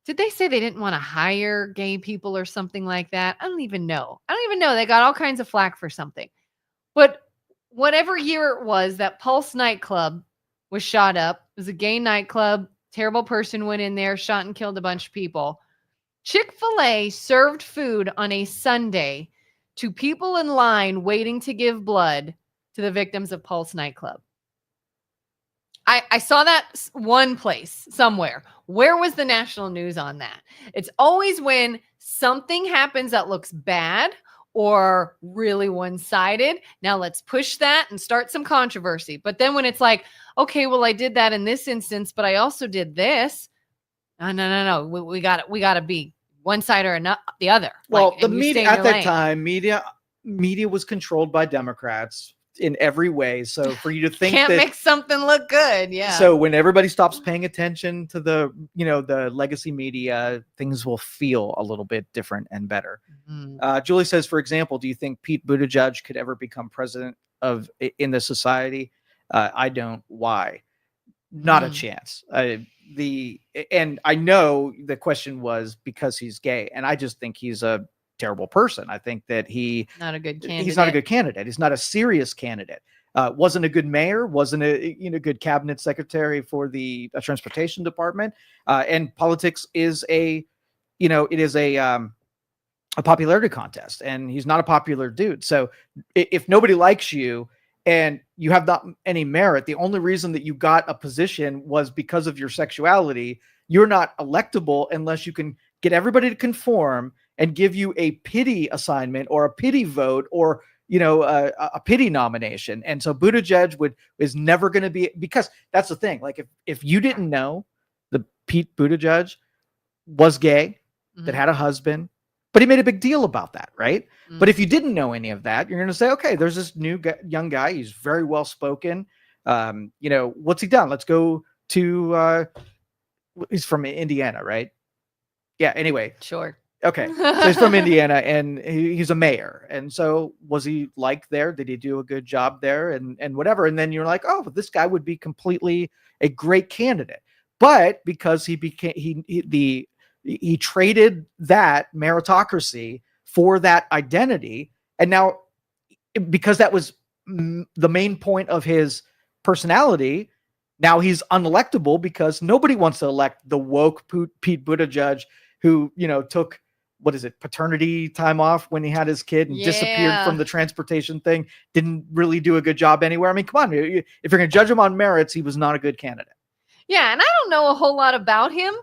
did they say they didn't want to hire gay people or something like that? I don't even know. They got all kinds of flack for something. But whatever year it was, that Pulse nightclub was shot up. It was a gay nightclub. Terrible person went in there, shot and killed a bunch of people. Chick-fil-A served food on a Sunday to people in line waiting to give blood to the victims of Pulse nightclub. I saw that one place somewhere. Where was the national news on that? It's always when something happens that looks bad or really one-sided. Now let's push that and start some controversy. But then when it's like, okay, well, I did that in this instance, but I also did this. No. We got to be one side or not the other. Well, like, the media at that time, media was controlled by Democrats in every way. So for you to think can't that make something look good. Yeah. So when everybody stops paying attention to the legacy media, things will feel a little bit different and better. Mm-hmm. Julie says, for example, do you think Pete Buttigieg could ever become president in the society? I don't. Why? Not a chance. And I know the question was because he's gay, and I just think he's a terrible person. I think that he's not a good candidate. He's not a serious candidate. Wasn't a good mayor. Wasn't a good cabinet secretary for the transportation department. And politics is a popularity contest, and he's not a popular dude. So if nobody likes you and you have not any merit, the only reason that you got a position was because of your sexuality, you're not electable unless you can get everybody to conform and give you a pity assignment or a pity vote or a pity nomination. And so Buttigieg is never going to be, because that's the thing. Like if you didn't know the Pete Buttigieg was gay, that had a husband, but he made a big deal about that, right? But if you didn't know any of that, you're going to say, okay, there's this young guy. He's very well spoken. What's he done? Let's go to. He's from Indiana, right? Yeah. Anyway, sure. Okay, so he's from Indiana, and he's a mayor. And so, was he liked there? Did he do a good job there? And whatever. And then you're like, oh, this guy would be completely a great candidate. But because he became he traded that meritocracy for that identity, and now because that was the main point of his personality, now he's unelectable because nobody wants to elect the woke Pete Buttigieg who took paternity time off when he had his kid and disappeared from the transportation thing, didn't really do a good job anywhere. I mean, come on, if you're going to judge him on merits, he was not a good candidate. Yeah, and I don't know a whole lot about him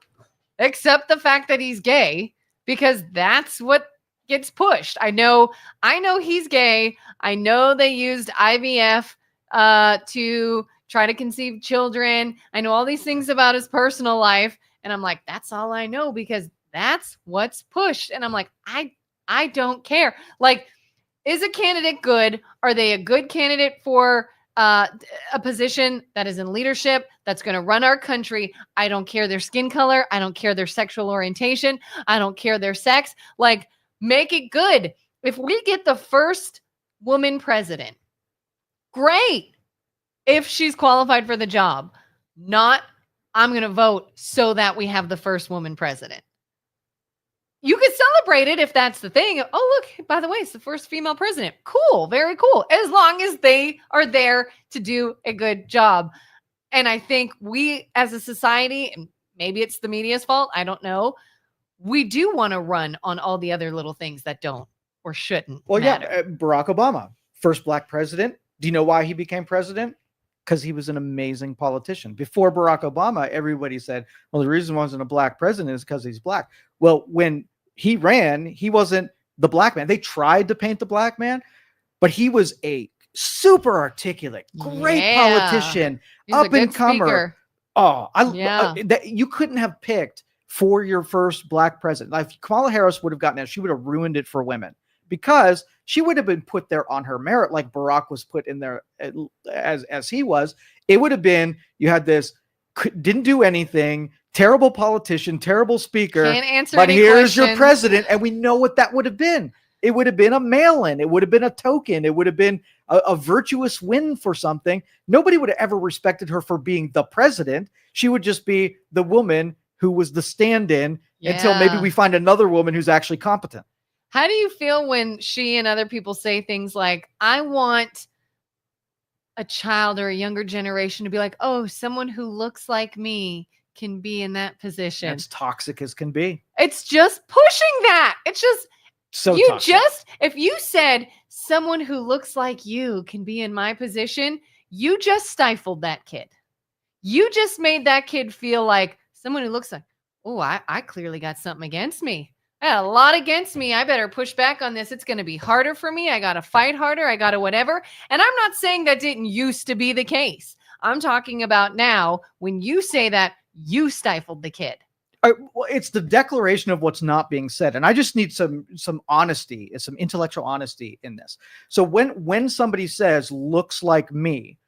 except the fact that he's gay, because that's what gets pushed. I know he's gay. I know they used IVF to try to conceive children. I know all these things about his personal life, and I'm like, that's all I know because that's what's pushed. And I'm like, I don't care. Like, is a candidate good? Are they a good candidate for a position that is in leadership that's going to run our country? I don't care their skin color. I don't care their sexual orientation. I don't care their sex. Like, make it good. If we get the first woman president, great. If she's qualified for the job, not I'm going to vote so that we have the first woman president. You could celebrate it if that's the thing. Oh, look, by the way, it's the first female president. Cool. Very cool. As long as they are there to do a good job. And I think we as a society, and maybe it's the media's fault, I don't know, we do want to run on all the other little things that don't or shouldn't matter. Yeah, Barack Obama, first black president. Do you know why he became president? Because he was an amazing politician. Before Barack Obama, everybody said, well, the reason he wasn't a black president is because he's black. Well, when he ran, he wasn't the black man. They tried to paint the black man, but he was a super articulate, great politician, up and comer. Oh, that you couldn't have picked for your first black president. Like, if Kamala Harris would have gotten it, she would have ruined it for women because she would have been put there on her merit, like Barack was put in there as he was. It would have been, you had this didn't do anything, terrible politician, terrible speaker, Can't answer but any here's your questions. president. And we know what that would have been. It would have been a mail-in. It would have been a token. It would have been a virtuous win for something. Nobody would have ever respected her for being the president. She would just be the woman who was the stand-in until maybe we find another woman who's actually competent. How do you feel when she and other people say things like, I want a child or a younger generation to be like, oh, someone who looks like me can be in that position? That's toxic as can be. It's just pushing that. It's just, so you toxic. if you said someone who looks like you can be in my position, you just stifled that kid. You just made that kid feel like someone who looks like, oh, I clearly got something against me. I got a lot against me. I better push back on this. It's going to be harder for me. I got to fight harder. I got to whatever. And I'm not saying that didn't used to be the case. I'm talking about now, when you say that, you stifled the kid. Well, it's the declaration of what's not being said. And I just need some honesty, some intellectual honesty in this. So when somebody says looks like me,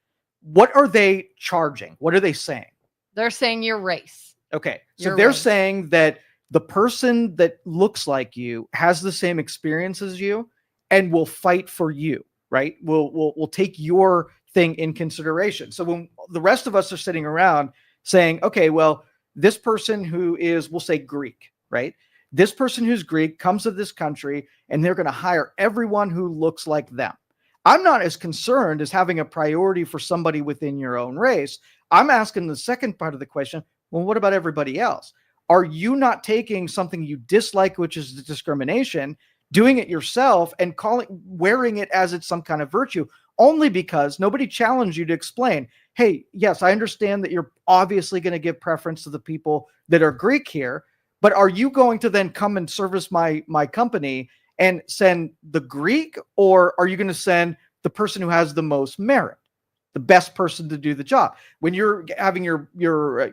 what are they charging? What are they saying? They're saying your race. Okay. So Your they're race. saying that the person that looks like you has the same experience as you and will fight for you, right? We'll take your thing in consideration. So when the rest of us are sitting around saying, okay, well, this person who is, we'll say Greek, right? This person who's Greek comes to this country and they're going to hire everyone who looks like them. I'm not as concerned as having a priority for somebody within your own race. I'm asking the second part of the question, well, what about everybody else? Are you not taking something you dislike, which is discrimination, doing it yourself and wearing it as it's some kind of virtue, only because nobody challenged you to explain, hey, yes, I understand that you're obviously going to give preference to the people that are Greek here, but are you going to then come and service my company and send the Greek, or are you going to send the person who has the most merit, the best person to do the job? When you're having your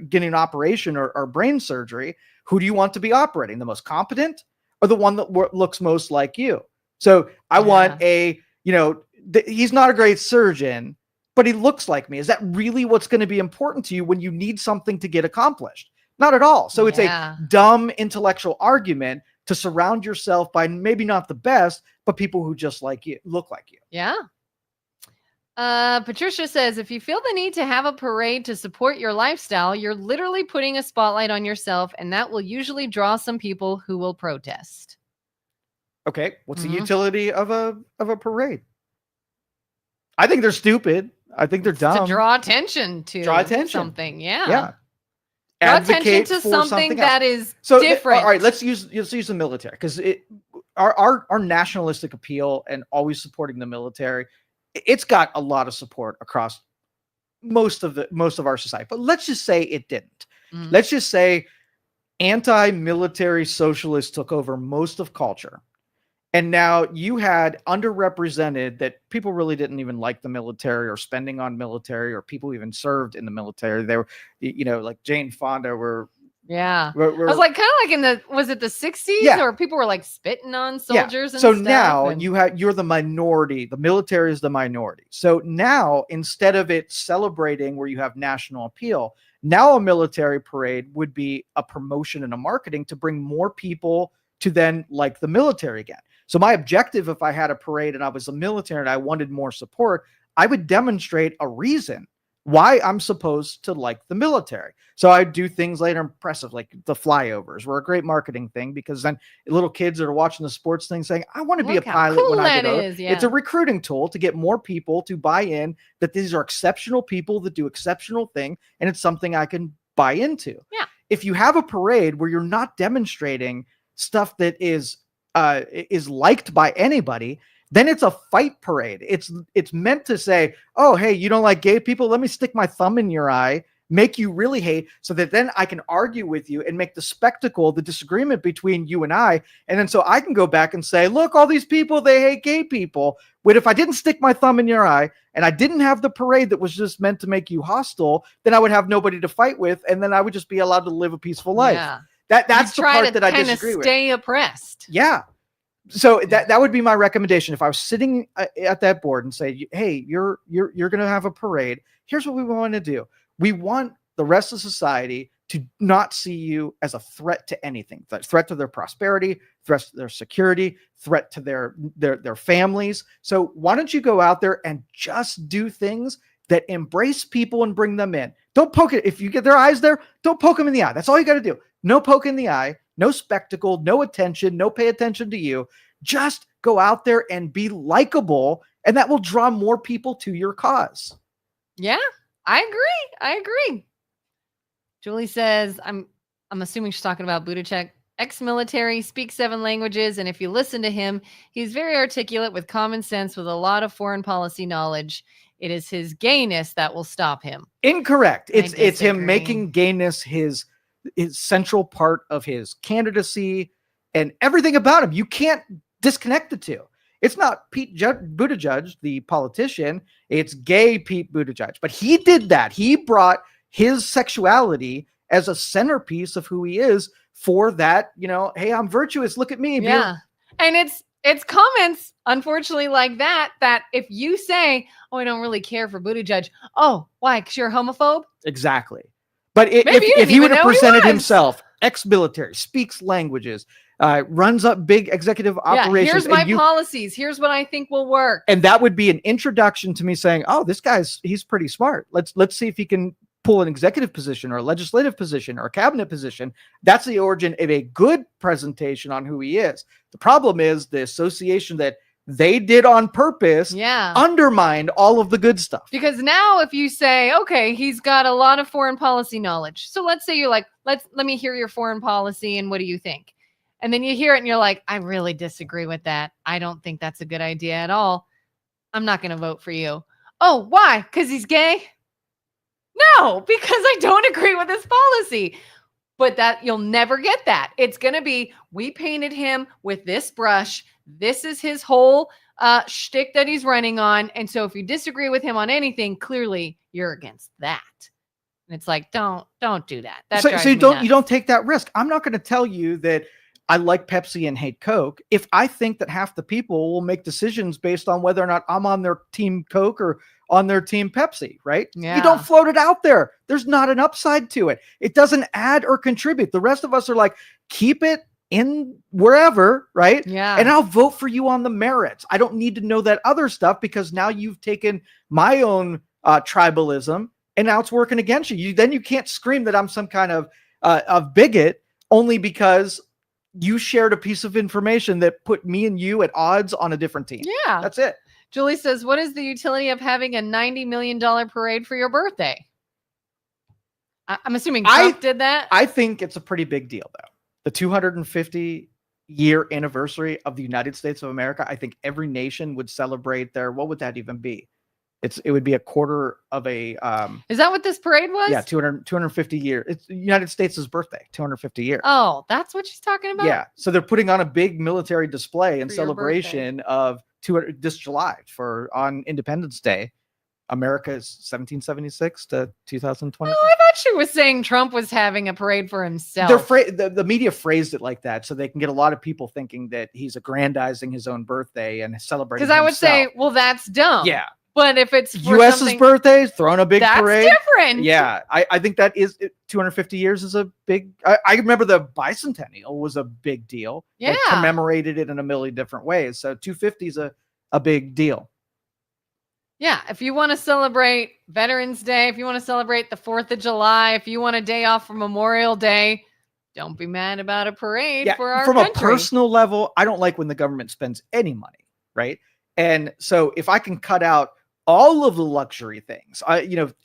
getting an operation or brain surgery, who do you want to be operating? The most competent or the one that looks most like you? So I want he's not a great surgeon, but he looks like me. Is that really what's going to be important to you when you need something to get accomplished? Not at all. So it's a dumb intellectual argument to surround yourself by maybe not the best, but people who just like you, look like you. Yeah. Patricia says, if you feel the need to have a parade to support your lifestyle, you're literally putting a spotlight on yourself, and that will usually draw some people who will protest. Okay. What's the utility of a parade? I think they're stupid. I think they're dumb. To draw attention to something. Yeah. Yeah. Draw attention to something that is different. All right, let's use the military, because our nationalistic appeal and always supporting the military, it's got a lot of support across most of our society. But let's just say it didn't. Let's just say anti-military socialists took over most of culture. And now you had underrepresented that people really didn't even like the military or spending on military, or people who even served in the military. They were, like Jane Fonda were. Yeah. I was like, kind of like was it the 60s or people were like spitting on soldiers and so stuff? Now you're the minority. The military is the minority. So now, instead of it celebrating where you have national appeal, now a military parade would be a promotion and a marketing to bring more people to then like the military again. So my objective, if I had a parade and I was a military and I wanted more support, I would demonstrate a reason why I'm supposed to like the military. So I do things later impressive, like the flyovers were a great marketing thing, because then little kids that are watching the sports thing saying, I want to be a pilot when I get older. It's a recruiting tool to get more people to buy in that these are exceptional people that do exceptional thing, and it's something I can buy into. Yeah. If you have a parade where you're not demonstrating stuff that is liked by anybody, then it's a fight parade. It's meant to say, oh, hey, you don't like gay people? Let me stick my thumb in your eye, make you really hate, so that then I can argue with you and make the spectacle, the disagreement between you and I. And then so I can go back and say, look, all these people, they hate gay people. But if I didn't stick my thumb in your eye and I didn't have the parade that was just meant to make you hostile, then I would have nobody to fight with. And then I would just be allowed to live a peaceful life. Yeah. That's the part that I disagree with. Stay oppressed. Yeah. So that would be my recommendation. If I was sitting at that board and say, hey, you're going to have a parade. Here's what we want to do. We want the rest of society to not see you as a threat to anything, threat to their prosperity, threat to their security, threat to their families. So why don't you go out there and just do things that embrace people and bring them in? Don't poke it. If you get their eyes there, don't poke them in the eye. That's all you got to do. No poke in the eye, no spectacle, no attention, no pay attention to you. Just go out there and be likable, and that will draw more people to your cause. Yeah, I agree. Julie says, I'm assuming she's talking about Buttigieg, ex-military, speaks 7 languages, and if you listen to him, he's very articulate with common sense, with a lot of foreign policy knowledge. It is his gayness that will stop him. Incorrect. It's him making gayness his central part of his candidacy and everything about him. You can't disconnect the two. It's not Pete Buttigieg, the politician. It's gay Pete Buttigieg. But he did that. He brought his sexuality as a centerpiece of who he is for that, hey, I'm virtuous. Look at me. Yeah. And it's comments, unfortunately, like that if you say, oh, I don't really care for Buttigieg. Oh, why? Because you're a homophobe? Exactly. But if he would have presented himself, ex-military, speaks languages, runs up big executive operations. Here's my policies. Here's what I think will work. And that would be an introduction to me saying, oh, this he's pretty smart. Let's see if he can pull an executive position or a legislative position or a cabinet position. That's the origin of a good presentation on who he is. The problem is the association that they did on purpose undermined all of the good stuff. Because now if you say, okay, he's got a lot of foreign policy knowledge. So let's say you're like, let me hear your foreign policy and what do you think? And then you hear it and you're like, I really disagree with that. I don't think that's a good idea at all. I'm not going to vote for you. Oh, why? Because he's gay? No, because I don't agree with his policy. But that you'll never get that. It's going to be, we painted him with this brush. This is his whole shtick that he's running on. And so if you disagree with him on anything, clearly you're against that. And it's like, don't do that. So you don't take that risk. I'm not going to tell you that I like Pepsi and hate Coke if I think that half the people will make decisions based on whether or not I'm on their team Coke or on their team Pepsi, right? Yeah. You don't float it out there. There's not an upside to it. It doesn't add or contribute. The rest of us are like, keep it in wherever, right? Yeah. And I'll vote for you on the merits. I don't need to know that other stuff because now you've taken my own tribalism and now it's working against you. Then you can't scream that I'm some kind of bigot only because you shared a piece of information that put me and you at odds on a different team. Yeah. That's it. Julie says, what is the utility of having a $90 million parade for your birthday? I'm assuming Trump did that. I think it's a pretty big deal, though. The 250-year anniversary of the United States of America, I think every nation would celebrate what would that even be? It would be a quarter of a... Is that what this parade was? Yeah, 250 years. It's the United States' birthday, 250 years. Oh, that's what she's talking about? Yeah, so they're putting on a big military display in celebration of this July on Independence Day. America's 1776 to 2020. Oh, I thought she was saying Trump was having a parade for himself. The media phrased it like that so they can get a lot of people thinking that he's aggrandizing his own birthday and celebrating Because I would say, well, that's dumb. Yeah. But if it's for U.S.'s birthday, throwing a big parade. That's different. Yeah. I think that is 250 years is a big... I remember the bicentennial was a big deal. Yeah. They commemorated it in a million different ways. So 250 is a big deal. Yeah, if you want to celebrate Veterans Day, if you want to celebrate the 4th of July, if you want a day off for Memorial Day, don't be mad about a parade for our country. From a personal level, I don't like when the government spends any money, right? And so if I can cut out all of the luxury things,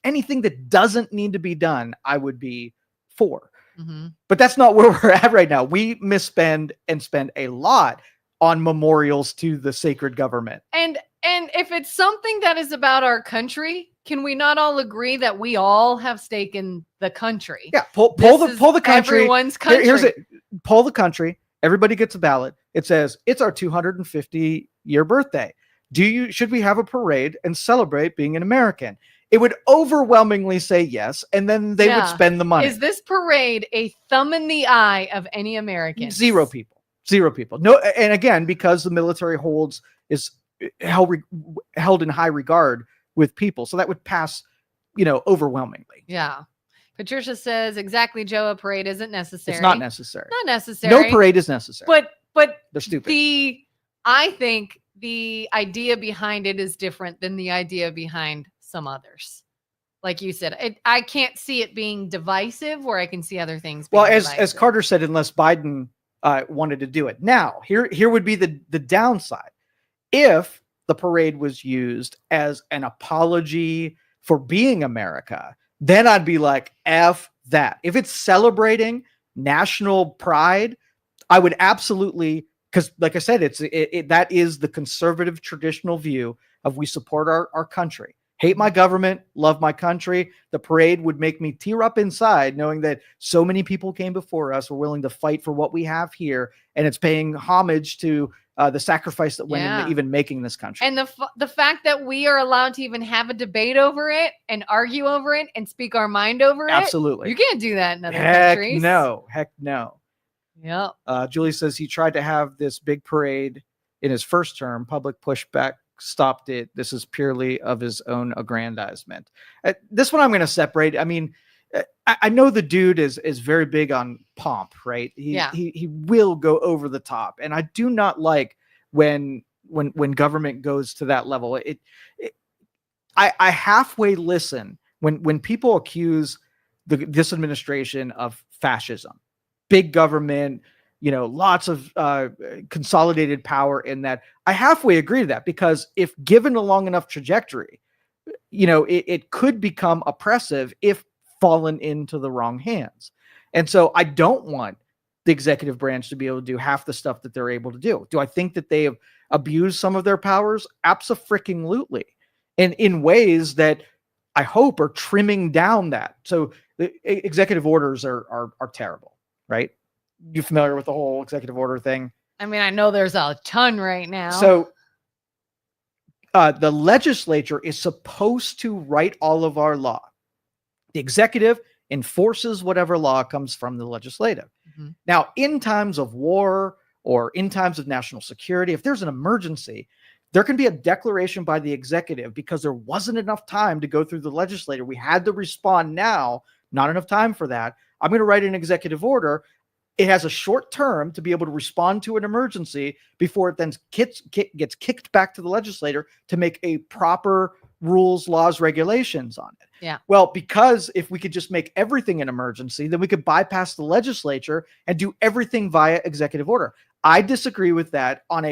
anything that doesn't need to be done, I would be for. Mm-hmm. But that's not where we're at right now. We misspend and spend a lot on memorials to the sacred government. And if it's something that is about our country, can we not all agree that we all have stake in the country? Yeah, pull the country. Everyone's country. Here's it. Pull the country. Everybody gets a ballot. It says it's our 250-year birthday. Should we have a parade and celebrate being an American? It would overwhelmingly say yes, and then they would spend the money. Is this parade a thumb in the eye of any American? Zero people. No, and again, because the military is held in high regard with people, so that would pass, overwhelmingly. Yeah. Patricia says, exactly, Joe, a parade isn't necessary. It's not necessary. Not necessary. No parade is necessary. But they're stupid. I think the idea behind it is different than the idea behind some others. Like you said, I can't see it being divisive, where I can see other things being as Carter said, unless Biden wanted to do it. Now, here would be the downside. If the parade was used as an apology for being America, then I'd be like, F that. If it's celebrating national pride, I would absolutely, because like I said, that is the conservative traditional view of we support our country. Hate my government, love my country. The parade would make me tear up inside knowing that so many people came before us, were willing to fight for what we have here, and it's paying homage to the sacrifice that went into even making this country. And the fact that we are allowed to even have a debate over it and argue over it and speak our mind over it. Absolutely. You can't do that in other countries. Heck no. Yeah. Julie says he tried to have this big parade in his first term. Public pushback stopped it. This is purely of his own aggrandizement. This one I'm going to separate. I mean, I know the dude is very big on pomp, right? He will go over the top, and I do not like when government goes to that level. I halfway listen when people accuse this administration of fascism, big government, lots of consolidated power in that. I halfway agree to that, because if given a long enough trajectory, it could become oppressive if fallen into the wrong hands. And so I don't want the executive branch to be able to do half the stuff that they're able to do. Do I think that they have abused some of their powers? Abso-freaking-lutely. And in ways that I hope are trimming down that. So the executive orders are terrible, right? You familiar with the whole executive order thing? I mean, I know there's a ton right now. So the legislature is supposed to write all of our law. The executive enforces whatever law comes from the legislative. Mm-hmm. Now, in times of war or in times of national security, if there's an emergency, there can be a declaration by the executive because there wasn't enough time to go through the legislature. We had to respond now, not enough time for that. I'm going to write an executive order. It has a short term to be able to respond to an emergency before it then gets kicked back to the legislator to make a proper rules, laws, regulations on it. Yeah. Well, because if we could just make everything an emergency, then we could bypass the legislature and do everything via executive order. I disagree with that on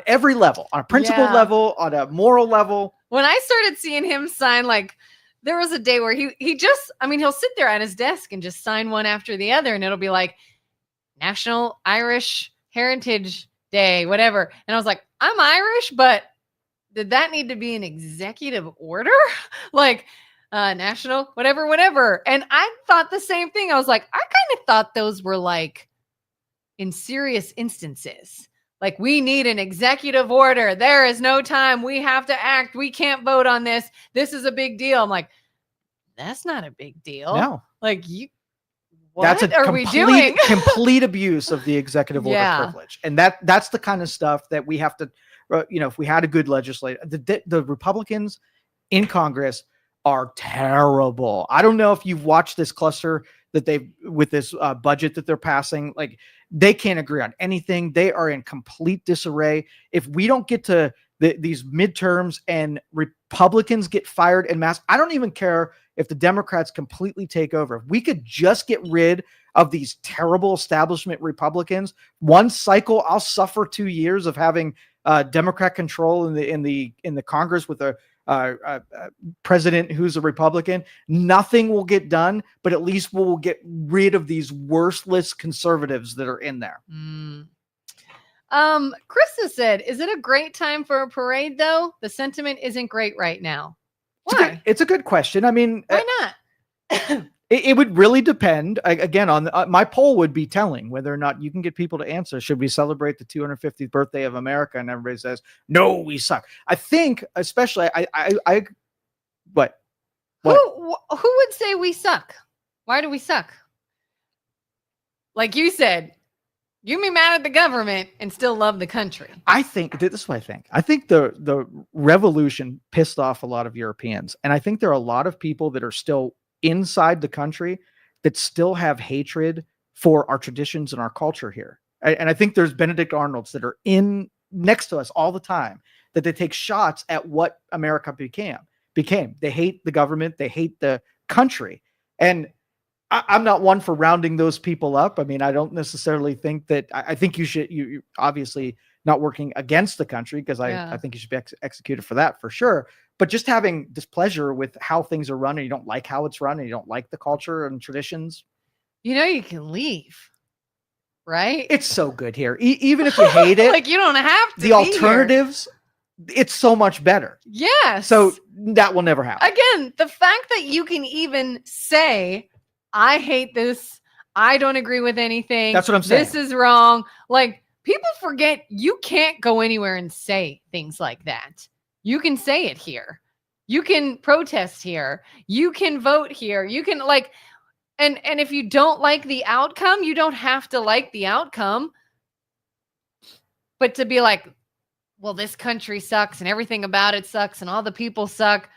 every level, on a principle level, on a moral level. When I started seeing him sign, like, there was a day where he'll sit there at his desk and just sign one after the other, and it'll be like National Irish Heritage Day, whatever. And I was like, I'm Irish, but did that need to be an executive order? Like, national, whatever. And I thought the same thing. I was like, I kind of thought those were like in serious instances. Like, we need an executive order. There is no time. We have to act. We can't vote on this. This is a big deal. I'm like, that's not a big deal. No. Like, what are we doing? Complete abuse of the executive order privilege. And that's the kind of stuff that we have to, if we had a good legislator, the Republicans in Congress are terrible. I don't know if you've watched this cluster that with this budget that they're passing. Like, they can't agree on anything. They are in complete disarray. If we don't get to these midterms and Republicans get fired en masse, I don't even care if the Democrats completely take over. If we could just get rid of these terrible establishment Republicans, one cycle, I'll suffer 2 years of having Democrat control in the Congress with a president who's a Republican. Nothing will get done, but at least we'll get rid of these worthless conservatives that are in there. Krista said, is it a great time for a parade though? The sentiment isn't great right now. Why? It's a good question. I mean, why not? It would really depend. Again, on my poll would be telling whether or not you can get people to answer. Should we celebrate the 250th birthday of America? And everybody says, no, we suck. I think, especially, what? Who would say we suck? Why do we suck? Like you said, you can be mad at the government and still love the country. I think this is what I think. I think the revolution pissed off a lot of Europeans, and I think there are a lot of people that are still inside the country that still have hatred for our traditions and our culture here. And I think there's Benedict Arnolds that are in next to us all the time, that they take shots at what America became. They hate the government. They hate the country. And I'm not one for rounding those people up. I mean, I don't necessarily think that. I think you obviously not working against the country, because I think you should be executed for that for sure. But just having displeasure with how things are run, and you don't like how it's run, and you don't like the culture and traditions. You can leave, right? It's so good here. Even if you hate it, like you don't have to. The alternatives, it's so much better. Yes. So that will never happen. Again, the fact that you can even say, I hate this, I don't agree with anything. That's what I'm saying. This is wrong. Like, people forget you can't go anywhere and say things like that. You can say it here. You can protest here. You can vote here. You can and if you don't like the outcome, you don't have to like the outcome. But to be like, well, this country sucks and everything about it sucks and all the people suck,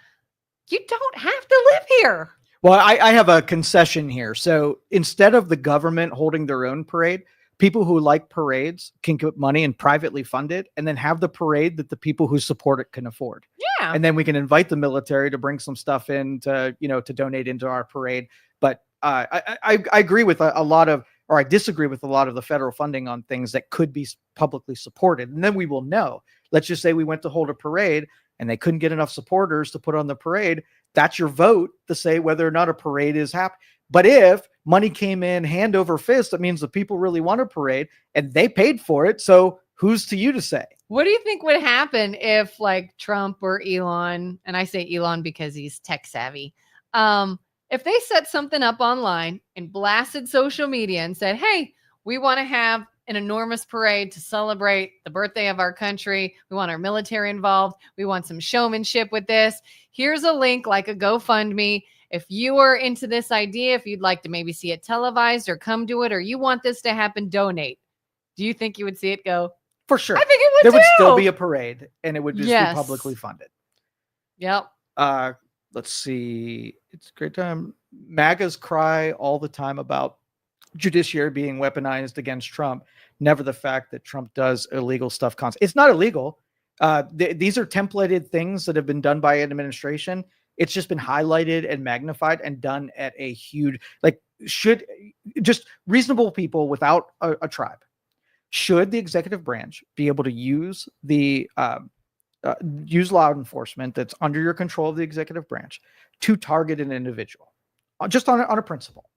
you don't have to live here. Well, I have a concession here. So instead of the government holding their own parade, people who like parades can put money and privately fund it, and then have the parade that the people who support it can afford. Yeah. And then we can invite the military to bring some stuff in to donate into our parade. But I agree with a lot of, or I disagree with a lot of the federal funding on things that could be publicly supported. And then we will know. Let's just say we went to hold a parade and they couldn't get enough supporters to put on the parade. That's your vote to say whether or not a parade is happening. But if money came in hand over fist, that means the people really want a parade and they paid for it. So who's to you to say? What do you think would happen if like Trump or Elon, and I say Elon because he's tech savvy, if they set something up online and blasted social media and said, hey, we want to have an enormous parade to celebrate the birthday of our country. We want our military involved. We want some showmanship with this. Here's a link, like a GoFundMe. If you are into this idea, if you'd like to maybe see it televised or come to it, or you want this to happen, donate. Do you think you would see it go? For sure. I think it would There too. would still be a parade, and it would just be publicly funded. Yep. Let's see. It's a great time. MAGAs cry all the time about judiciary being weaponized against Trump. Never the fact that Trump does illegal stuff constantly. It's not illegal. These are templated things that have been done by an administration. It's just been highlighted and magnified and done at a huge, should just reasonable people without a tribe. Should the executive branch be able to use use law enforcement that's under your control of the executive branch to target an individual just on a principle?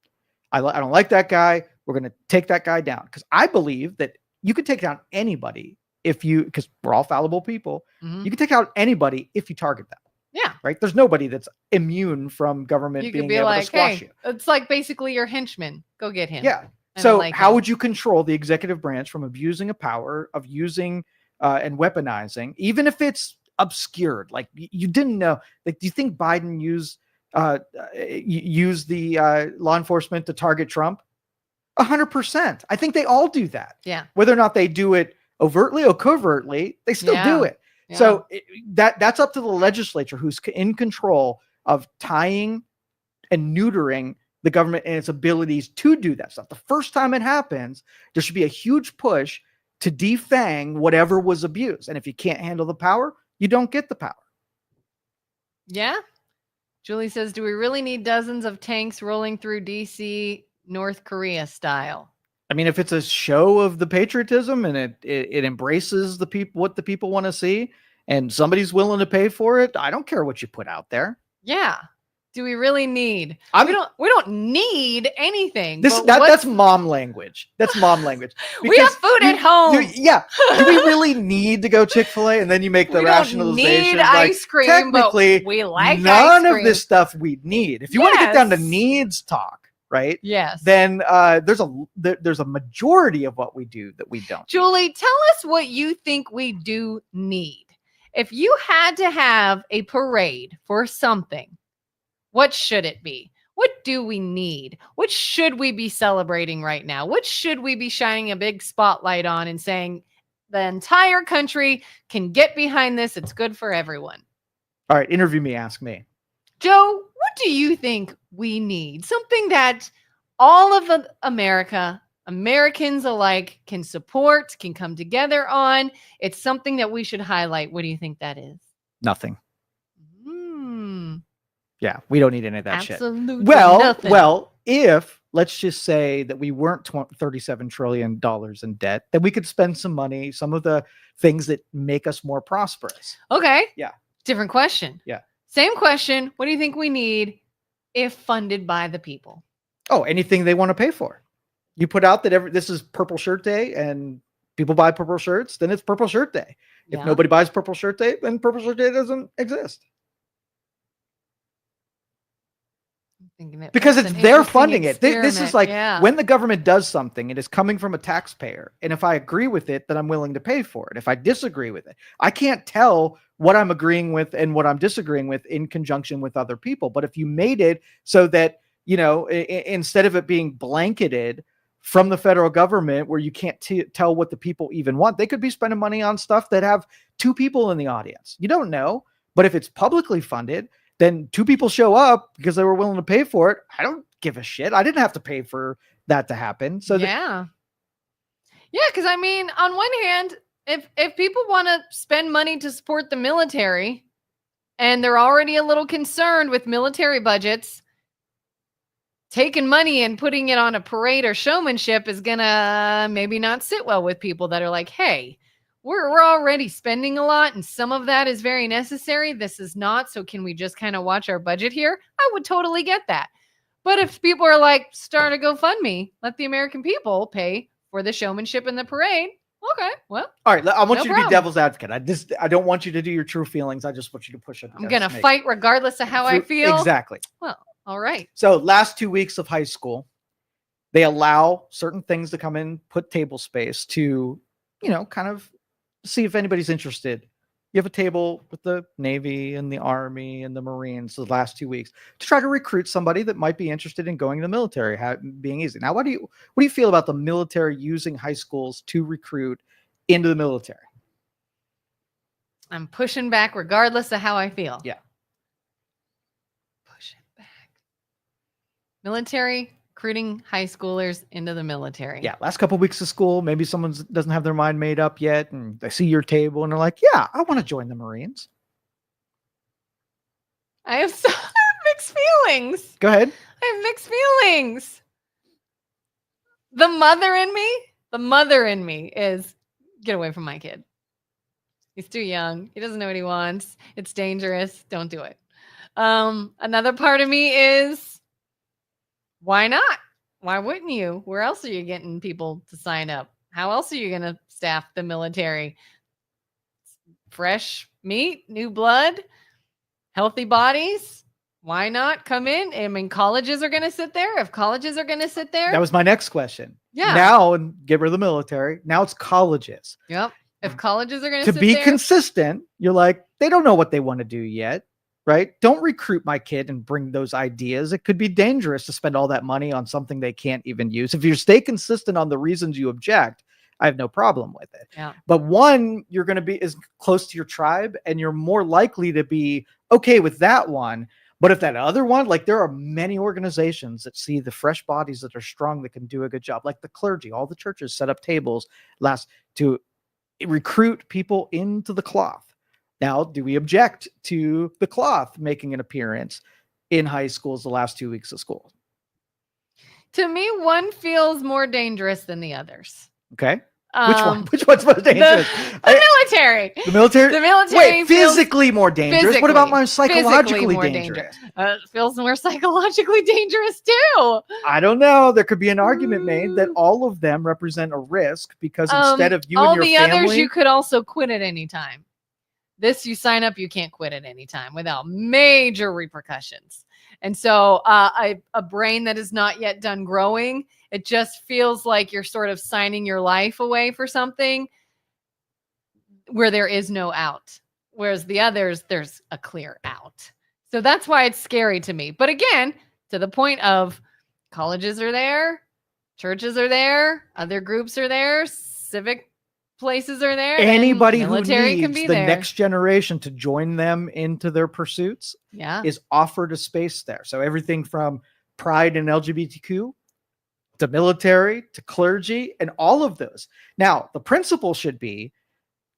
I don't like that guy. We're going to take that guy down, because I believe that you could take down anybody because we're all fallible people. Mm-hmm. You can take out anybody if you target them. Yeah. Right. There's nobody that's immune from government being able to squash you. It's like basically your henchman. Go get him. Yeah. So how would you control the executive branch from abusing a power of using and weaponizing, even if it's obscured? Like you didn't know. Like, do you think Biden used the law enforcement to target Trump? 100%. I think they all do that. Yeah. Whether or not they do it overtly or covertly, they still do it. Yeah. So that's up to the legislature, who's in control of tying and neutering the government and its abilities to do that stuff. The first time it happens, there should be a huge push to defang whatever was abused. And if you can't handle the power, you don't get the power. Yeah. Julie says, do we really need dozens of tanks rolling through DC, North Korea style? I mean, if it's a show of the patriotism and it embraces the people, what the people want to see, and somebody's willing to pay for it, I don't care what you put out there. Yeah. Do we really need? We don't need anything. That's mom language. That's mom language. We have food at home. Do we really need to go Chick-fil-A? And then you make the rationalization. We don't need ice cream. Technically, but we like none ice cream. of this stuff we need. If you want to get down to needs talk, right? Yes. Then there's a majority of what we do that we don't. Julie, tell us what you think we do need. If you had to have a parade for something, what should it be? What do we need? What should we be celebrating right now? What should we be shining a big spotlight on and saying the entire country can get behind this? It's good for everyone. All right. Interview me. Ask me. Joe, what do you think we need? Something that all of Americans alike can support, can come together on. It's something that we should highlight. What do you think that is? Nothing. Mm, Yeah, we don't need any of that shit. absolutely Well, nothing. well, if let's just say that we weren't $37 trillion in debt, then we could spend some money, some of the things that make us more prosperous. Okay. Yeah. Different question. Yeah. Same question. What do you think we need if funded by the people? Oh, anything they want to pay for. You put out that this is Purple Shirt Day and people buy purple shirts, then it's Purple Shirt Day. If Yeah. nobody buys Purple Shirt Day, then Purple Shirt Day doesn't exist. Because it's they're funding it. This is like when the government does something, it is coming from a taxpayer. And if I agree with it, then I'm willing to pay for it. If I disagree with it, I can't tell what I'm agreeing with and what I'm disagreeing with in conjunction with other people. But if you made it so that, you know, instead of it being blanketed from the federal government where you can't tell what the people even want, they could be spending money on stuff that have 2 people in the audience. You don't know. But if it's publicly funded, then 2 people show up because they were willing to pay for it. I don't give a shit. I didn't have to pay for that to happen. So yeah. Because I mean, on one hand, if people want to spend money to support the military and they're already a little concerned with military budgets, taking money and putting it on a parade or showmanship is gonna maybe not sit well with people that are like, hey, we're already spending a lot and some of that is very necessary. This is not. So can we just kind of watch our budget here? I would totally get that. But if people are like, start a GoFundMe, let the American people pay for the showmanship and the parade. Okay, well. All right, I want you to be devil's advocate. I don't want you to do your true feelings. I just want you to push it. I'm going to fight regardless of how I feel. Exactly. Well, all right. So last 2 weeks of high school, they allow certain things to come in, put table space to, you know, kind of see if anybody's interested. You have a table with the Navy and the Army and the Marines the last 2 weeks to try to recruit somebody that might be interested in going to the military, being easy. Now, what do you feel about the military using high schools to recruit into the military? I'm pushing back regardless of how I feel. Yeah. Push it back. Military recruiting high schoolers into the military. Yeah, last couple of weeks of school, maybe someone doesn't have their mind made up yet, and they see your table and they're like, "Yeah, I want to join the Marines." I have mixed feelings. Go ahead. I have mixed feelings. The mother in me is get away from my kid. He's too young. He doesn't know what he wants. It's dangerous. Don't do it. Another part of me is, why not? Why wouldn't you? Where else are you getting people to sign up? How else are you going to staff the military? Fresh meat, new blood, healthy bodies. Why not come in? I mean, colleges are going to sit there. If colleges are going to sit there. That was my next question. Yeah. Now, and get rid of the military. Now it's colleges. Yep. If colleges are going to sit be there, consistent, you're like, they don't know what they want to do yet. Right? Don't recruit my kid and bring those ideas. It could be dangerous to spend all that money on something they can't even use. If you stay consistent on the reasons you object, I have no problem with it. Yeah. But one, you're going to be as close to your tribe and you're more likely to be okay with that one. But if that other one, like there are many organizations that see the fresh bodies that are strong that can do a good job, like the clergy, all the churches set up tables to recruit people into the cloth. Now, do we object to the cloth making an appearance in high schools the last 2 weeks of school? To me, one feels more dangerous than the others. Okay. Which one? Which one's more dangerous? The military. The military? The military Wait, physically more dangerous. What about more psychologically dangerous? Feels more psychologically dangerous too. I don't know. There could be an argument made that all of them represent a risk because instead of you and your family. All the others you could also quit at any time. This, you sign up, you can't quit at any time without major repercussions. And so a brain that is not yet done growing, it just feels like you're sort of signing your life away for something where there is no out. Whereas the others, there's a clear out. So that's why it's scary to me. But again, to the point of colleges are there, churches are there, other groups are there, civic places are there, then Anybody who military can needs be the there. next generation to join them into their pursuits Yeah. is offered a space there. So everything from pride and LGBTQ to military to clergy and all of those. Now, the principle should be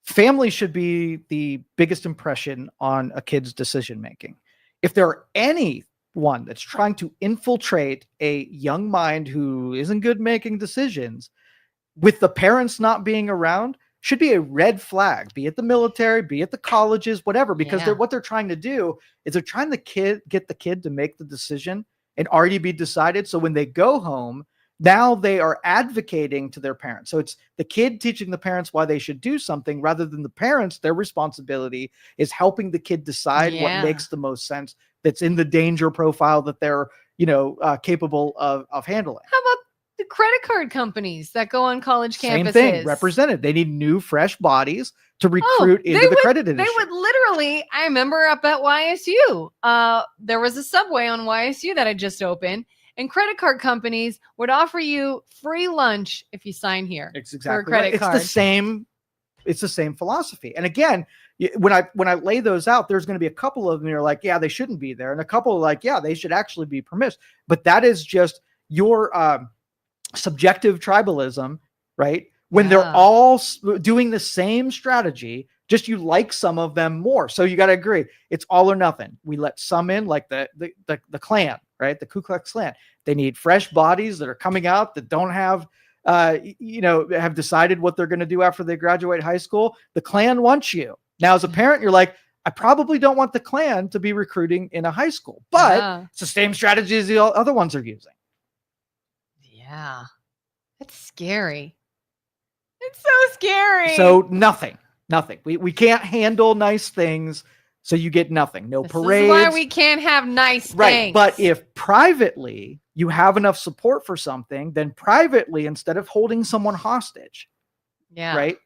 family should be the biggest impression on a kid's decision making. If there are anyone that's trying to infiltrate a young mind who isn't good making decisions, with the parents not being around, should be a red flag, be it the military, be it the colleges, whatever, because what they're trying to do is they're trying to get the kid to make the decision and already be decided. So when they go home, now they are advocating to their parents. So it's the kid teaching the parents why they should do something rather than the parents. Their responsibility is helping the kid decide what makes the most sense that's in the danger profile that they're, capable of handling. How about the credit card companies that go on college campuses? Same thing, represented. They need new, fresh bodies to recruit into the credit industry. They would literally, I remember up at YSU, there was a Subway on YSU that had just opened, and credit card companies would offer you free lunch if you sign here. It's exactly right. It's the same philosophy. And again, when I lay those out, there's going to be a couple of them you're like, yeah, they shouldn't be there, and a couple are like, yeah, they should actually be permitted. But that is just your subjective tribalism, right? When they're all doing the same strategy, just you like some of them more. So you got to agree, it's all or nothing. We let some in, like the Klan, right? The Ku Klux Klan. They need fresh bodies that are coming out that don't have, have decided what they're going to do after they graduate high school. The Klan wants you. Now, as a parent, you're like, I probably don't want the Klan to be recruiting in a high school, but it's the same strategy as the other ones are using. Yeah, it's scary. It's so scary. So nothing. We can't handle nice things, so you get nothing. No parades. This is why we can't have nice things. But if privately you have enough support for something, then privately, instead of holding someone hostage, right?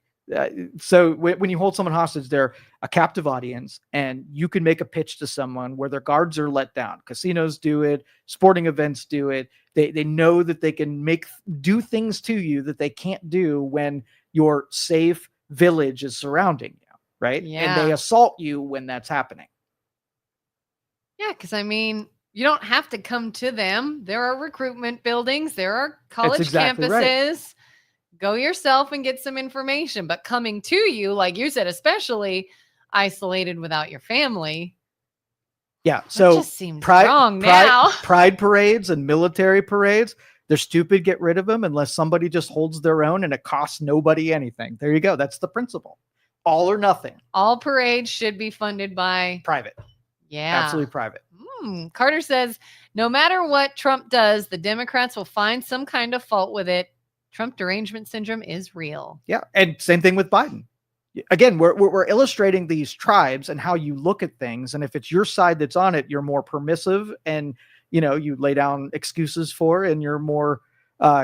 So when you hold someone hostage, they're a captive audience, and you can make a pitch to someone where their guards are let down. Casinos do it. Sporting events do it. They know that they can do things to you that they can't do when your safe village is surrounding you, right? And they assault you when that's happening. Yeah, because you don't have to come to them. There are recruitment buildings. There are college campuses. Right. Go yourself and get some information. But coming to you, like you said, especially isolated without your family. Yeah. So just seems wrong now. Pride parades and military parades, they're stupid. Get rid of them unless somebody just holds their own and it costs nobody anything. There you go. That's the principle. All or nothing. All parades should be funded by private. Yeah. Absolutely private. Carter says, no matter what Trump does, the Democrats will find some kind of fault with it. Trump derangement syndrome is real. Yeah. And same thing with Biden. Again, we're illustrating these tribes and how you look at things. And if it's your side that's on it, you're more permissive and, you lay down excuses for, and you're more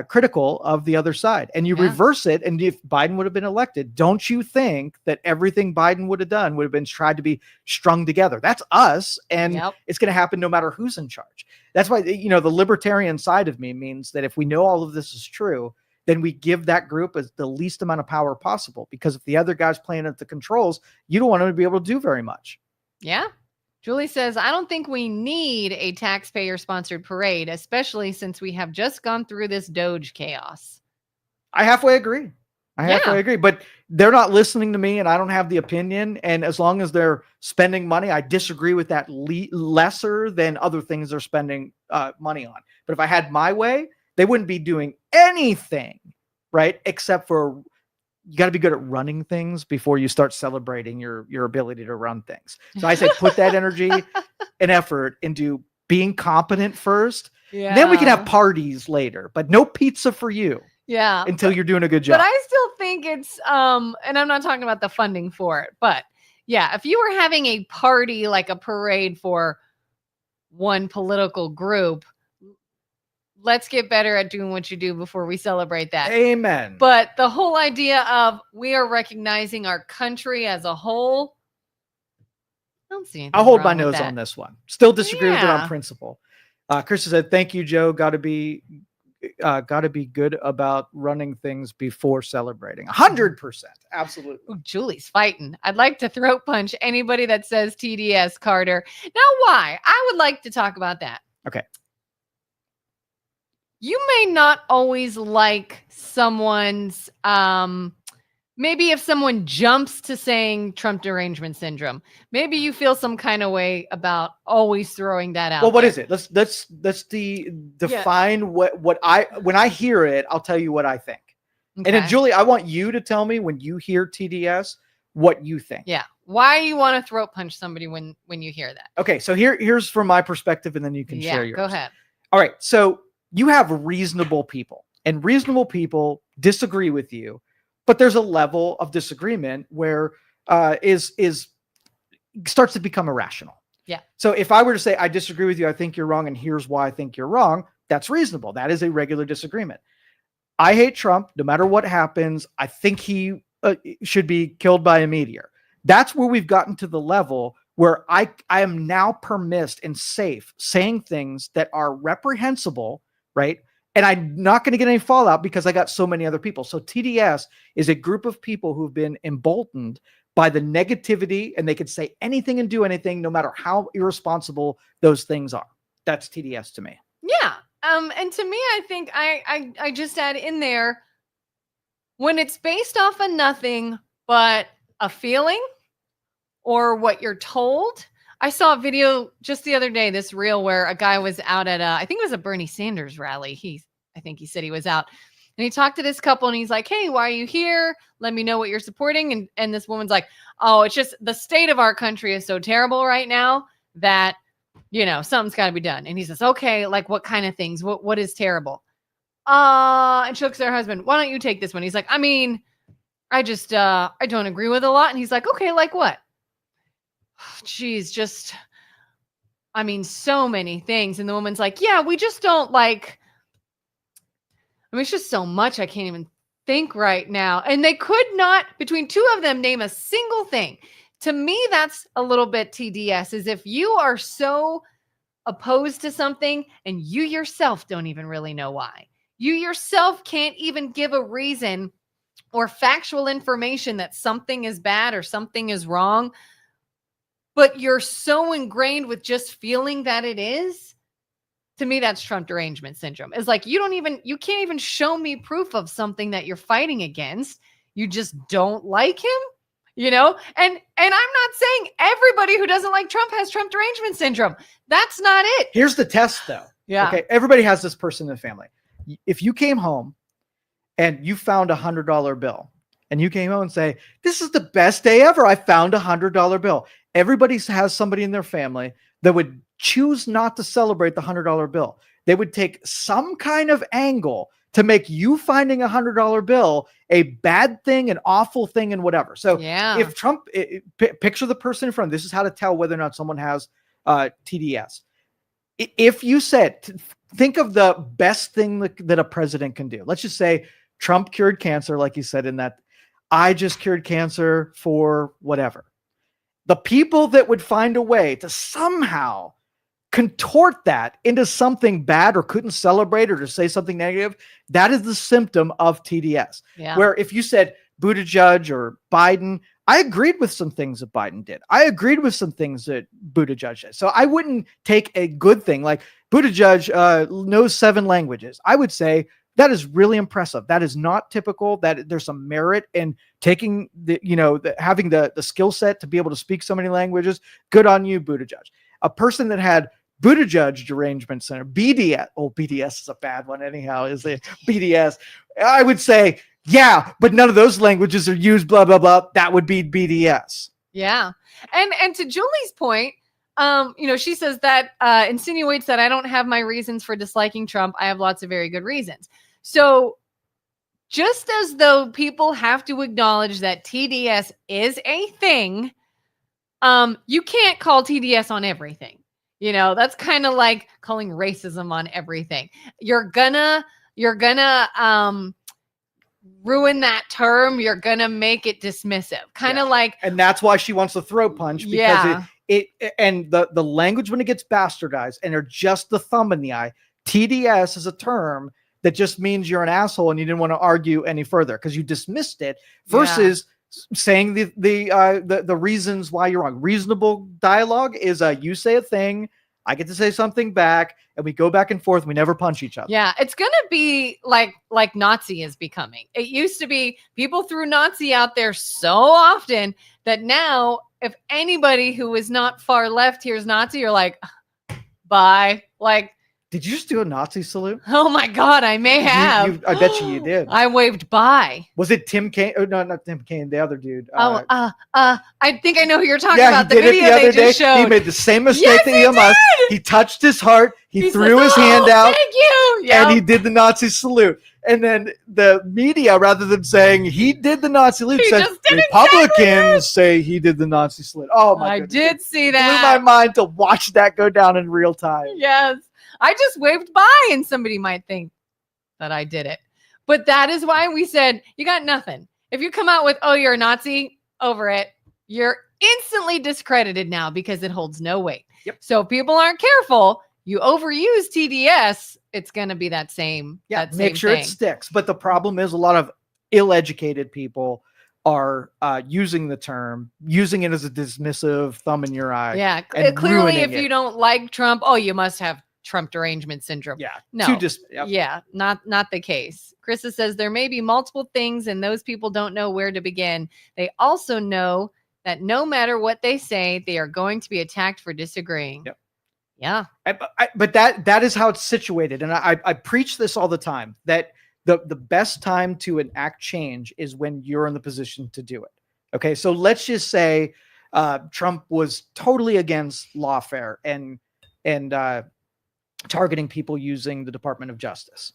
critical of the other side, and you reverse it. And if Biden would have been elected, don't you think that everything Biden would have done would have been tried to be strung together? That's us. And it's going to happen no matter who's in charge. That's why, the libertarian side of me means that if we know all of this is true, then we give that group the least amount of power possible, because if the other guy's playing at the controls, you don't want him to be able to do very much. Yeah. Julie says, I don't think we need a taxpayer-sponsored parade, especially since we have just gone through this Doge chaos. I halfway agree. But they're not listening to me, and I don't have the opinion. And as long as they're spending money, I disagree with that lesser than other things they're spending money on. But if I had my way, they wouldn't be doing anything, right? Except for you got to be good at running things before you start celebrating your ability to run things. So I say put that energy and effort into being competent first. Yeah. Then we can have parties later, but no pizza for you. Yeah. Until you're doing a good job. But I still think it's, and I'm not talking about the funding for it, but yeah, if you were having a party, like a parade for one political group, let's get better at doing what you do before we celebrate that. Amen. But the whole idea of we are recognizing our country as a whole, I don't see anything I'll hold my wrong with nose that. on this one. Still disagree with it on principle. Chris said, thank you, Joe. Got to be got to be good about running things before celebrating. 100%. Absolutely. Ooh, Julie's fighting. I'd like to throat punch anybody that says TDS, Carter. Now, why? I would like to talk about that. Okay. You may not always like someone's, maybe if someone jumps to saying Trump derangement syndrome, maybe you feel some kind of way about always throwing that out. Well, what there. is it? Let's define what when I hear it, I'll tell you what I think. Okay. And then Julie, I want you to tell me when you hear TDS what you think. Yeah. Why you want to throat punch somebody when you hear that? Okay, so here's from my perspective, and then you can share yours. Go ahead. All right, so you have reasonable people, and reasonable people disagree with you, but there's a level of disagreement where is starts to become irrational. Yeah. So if I were to say I disagree with you, I think you're wrong, and here's why I think you're wrong, that's reasonable. That is a regular disagreement. I hate Trump. No matter what happens, I think he should be killed by a meteor. That's where we've gotten to the level where I am now permissed and safe saying things that are reprehensible, right? And I'm not going to get any fallout because I got so many other people. So TDS is a group of people who've been emboldened by the negativity, and they can say anything and do anything, no matter how irresponsible those things are. That's TDS to me. Yeah. And to me, I think I just add in there, when it's based off of nothing but a feeling or what you're told. I saw a video just the other day, this reel where a guy was out at I think it was a Bernie Sanders rally. I think he said he was out, and he talked to this couple, and he's like, "Hey, why are you here? Let me know what you're supporting." And this woman's like, "Oh, it's just the state of our country is so terrible right now that, something's got to be done." And he says, "Okay, like what kind of things? What is terrible?" And she looks at her husband. "Why don't you take this one?" He's like, "I mean, I just I don't agree with a lot." And he's like, "Okay, like what?" Geez, just, I mean, so many things. And the woman's like, "Yeah, we just don't like, I mean, it's just so much I can't even think right now." And they could not, between two of them, name a single thing. To me, that's a little bit TDS, is if you are so opposed to something and you yourself don't even really know why. You yourself can't even give a reason or factual information that something is bad or something is wrong, but you're so ingrained with just feeling that it is. To me, that's Trump derangement syndrome. It's like, you can't even show me proof of something that you're fighting against. You just don't like him, And I'm not saying everybody who doesn't like Trump has Trump derangement syndrome. That's not it. Here's the test, though. Yeah. Okay. Everybody has this person in the family. If you came home and you found $100 bill, and you came home and say, "This is the best day ever. I found $100 bill." Everybody has somebody in their family that would choose not to celebrate the $100 bill. They would take some kind of angle to make you finding $100 bill a bad thing, an awful thing, and whatever. So if Trump, picture the person in front, this is how to tell whether or not someone has TDS. If you said, think of the best thing that a president can do. Let's just say Trump cured cancer, like you said in that, "I just cured cancer for whatever." The people that would find a way to somehow contort that into something bad or couldn't celebrate or to say something negative, that is the symptom of TDS. Yeah. Where if you said Buttigieg or Biden, I agreed with some things that Biden did. I agreed with some things that Buttigieg did. So I wouldn't take a good thing like Buttigieg knows 7 languages. I would say, that is really impressive. That is not typical. That there's some merit in taking having the skill set to be able to speak so many languages. Good on you, Buttigieg. A person that had Buttigieg derangement center, BDS. Oh, BDS is a bad one anyhow. Is it BDS? I would say, yeah, but none of those languages are used. Blah blah blah. That would be BDS. Yeah, and to Julie's point, she says that insinuates that I don't have my reasons for disliking Trump. I have lots of very good reasons. So just as though people have to acknowledge that TDS is a thing, you can't call TDS on everything. That's kind of like calling racism on everything. You're gonna ruin that term. You're gonna make it dismissive. Kind of like, and that's why she wants to throat punch, because it and the language when it gets bastardized and they're just the thumb in the eye. TDS is a term that just means you're an asshole and you didn't want to argue any further because you dismissed it versus saying the reasons why you're wrong. Reasonable dialogue is you say a thing, I get to say something back, and we go back and forth. We never punch each other. Yeah, it's going to be like Nazi is becoming. It used to be people threw Nazi out there so often that now if anybody who is not far left hears Nazi, you're like, bye. Like, did you just do a Nazi salute? Oh my God, I may have. I bet you did. I waved bye. Was it Tim Kaine? Oh, no, not Tim Kaine. The other dude. I think I know who you're talking about. The video they just showed. He made the same mistake that Elon Musk. He touched his heart. He threw his hand out. Thank you. Yep. And he did the Nazi salute. And then the media, rather than saying he did the Nazi salute, said Republicans say he did the Nazi salute. Oh my goodness. I did see that. It blew my mind to watch that go down in real time. Yes. I just waved bye and somebody might think that I did it. But that is why we said, you got nothing. If you come out with, oh, you're a Nazi, over it, you're instantly discredited now because it holds no weight. Yep. So if people aren't careful, you overuse TDS, it's going to be that same. Yeah, that make same sure thing. it sticks. But the problem is a lot of ill-educated people are using the term, using it as a dismissive thumb in your eye. Yeah, clearly if you don't like Trump, oh, you must have Trump derangement syndrome. Yeah. No. Yep. Yeah. Not the case. Krista says there may be multiple things and those people don't know where to begin. They also know that no matter what they say, they are going to be attacked for disagreeing. Yep. Yeah. But that is how it's situated. And I preach this all the time, that the best time to enact change is when you're in the position to do it. Okay. So let's just say Trump was totally against lawfare and targeting people using the Department of Justice.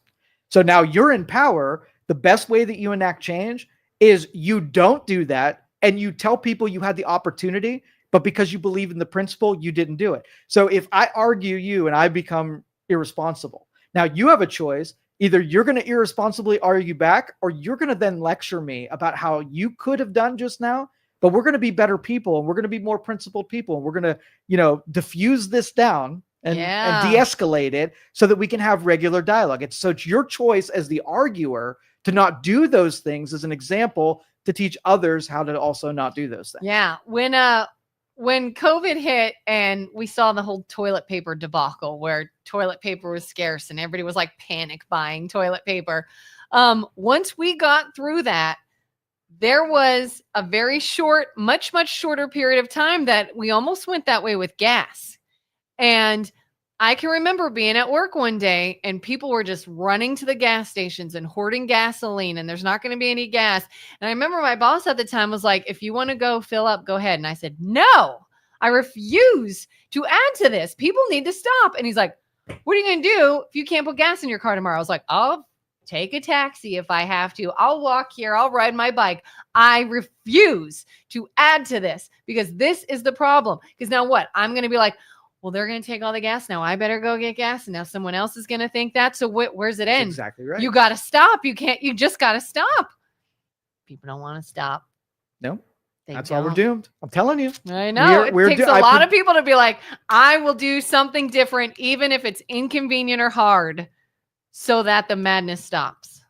So now you're in power. The best way that you enact change is you don't do that and you tell people you had the opportunity, but because you believe in the principle, you didn't do it. So if I argue you and I become irresponsible, now you have a choice. Either you're going to irresponsibly argue back or you're going to then lecture me about how you could have done just now, but we're going to be better people and we're going to be more principled people. And we're going to, diffuse this down and de-escalate it so that we can have regular dialogue. It's your choice as the arguer to not do those things as an example to teach others how to also not do those things. Yeah. When COVID hit and we saw the whole toilet paper debacle where toilet paper was scarce and everybody was like panic buying toilet paper. Once we got through that, there was a very short, much shorter period of time that we almost went that way with gas. And I can remember being at work one day and people were just running to the gas stations and hoarding gasoline and there's not going to be any gas. And I remember my boss at the time was like, if you want to go fill up, go ahead. And I said, no, I refuse to add to this. People need to stop. And he's like, what are you going to do if you can't put gas in your car tomorrow? I was like, I'll take a taxi if I have to. I'll walk here. I'll ride my bike. I refuse to add to this because this is the problem. Because now what? I'm going to be like, well, they're going to take all the gas. Now I better go get gas. And now someone else is going to think that. So where's it end? That's exactly right. You got to stop. You just got to stop. People don't want to stop. No, that's why we're doomed. I'm telling you. I know. It takes a lot of people to be like, I will do something different, even if it's inconvenient or hard, so that the madness stops.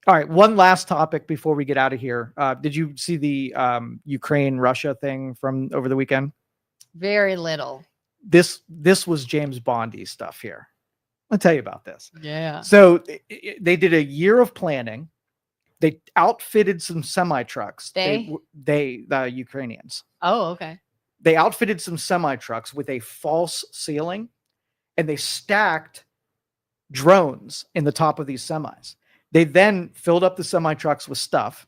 All right. One last topic before we get out of here. Did you see the Ukraine-Russia thing from over the weekend? Very little. This was James Bondy stuff here. I'll tell you about this. Yeah. So they did a year of planning. They outfitted some semi-trucks. The Ukrainians. Oh, okay. They outfitted some semi-trucks with a false ceiling and they stacked drones in the top of these semis. They then filled up the semi-trucks with stuff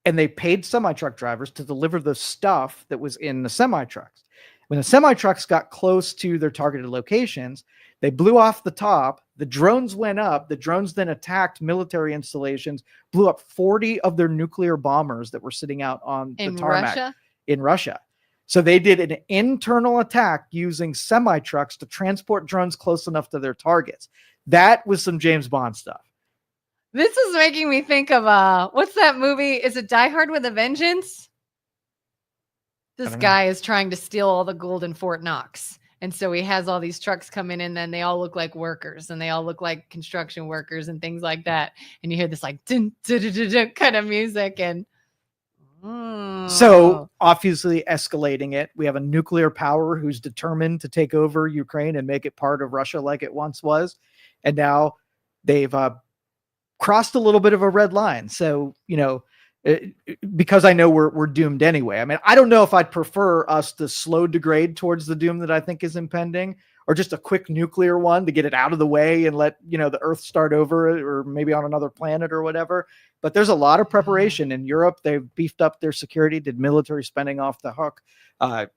and they paid semi-truck drivers to deliver the stuff that was in the semi-trucks. When the semi-trucks got close to their targeted locations, they blew off the top. The drones went up. The drones then attacked military installations, blew up 40 of their nuclear bombers that were sitting out on the tarmac in Russia. So they did an internal attack using semi-trucks to transport drones close enough to their targets. That was some James Bond stuff. This is making me think of what's that movie? Is it Die Hard with a Vengeance? This guy is trying to steal all the gold in Fort Knox. And so he has all these trucks coming in, and they all look like workers, and they all look like construction workers and things like that. And you hear this like dun, dun, dun, dun, dun kind of music, and so obviously escalating it. We have a nuclear power who's determined to take over Ukraine and make it part of Russia like it once was. And now they've crossed a little bit of a red line. So, because I know we're doomed anyway. I mean, I don't know if I'd prefer us to slow degrade towards the doom that I think is impending, or just a quick nuclear one to get it out of the way and let, the Earth start over, or maybe on another planet or whatever. But there's a lot of preparation in Europe. They've beefed up their security, did military spending off the hook.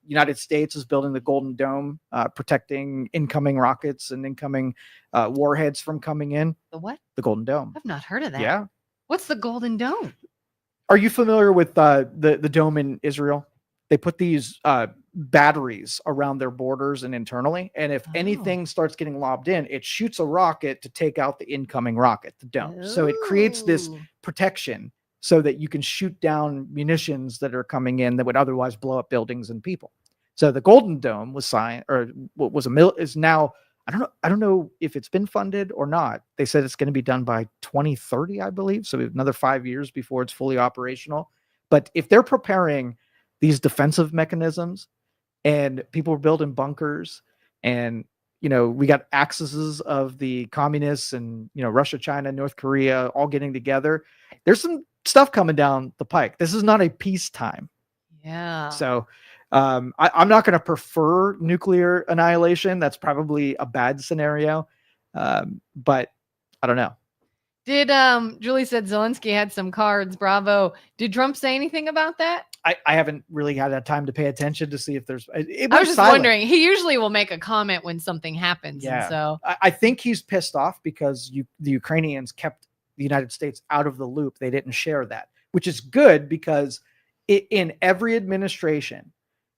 United States is building the Golden Dome, protecting incoming rockets and incoming warheads from coming in. The what? The Golden Dome. I've not heard of that. Yeah. What's the Golden Dome? Are you familiar with the dome in Israel? They put these batteries around their borders and internally. And if anything starts getting lobbed in, it shoots a rocket to take out the incoming rocket, the dome. So it creates this protection so that you can shoot down munitions that are coming in that would otherwise blow up buildings and people. So the Golden Dome was is now, I don't know if it's been funded or not. They said it's going to be done by 2030, I believe. So we have another 5 years before it's fully operational. But if they're preparing these defensive mechanisms, and people are building bunkers, and we got axes of the communists and Russia, China, North Korea all getting together, there's some stuff coming down the pike. This is not a peacetime. Yeah. So I'm not going to prefer nuclear annihilation. That's probably a bad scenario. But I don't know. Did Julie said Zelensky had some cards. Bravo. Did Trump say anything about that? I haven't really had that time to pay attention to see if there's. I was just wondering. He usually will make a comment when something happens. Yeah. And so I think he's pissed off because the Ukrainians kept the United States out of the loop. They didn't share that, which is good because in every administration,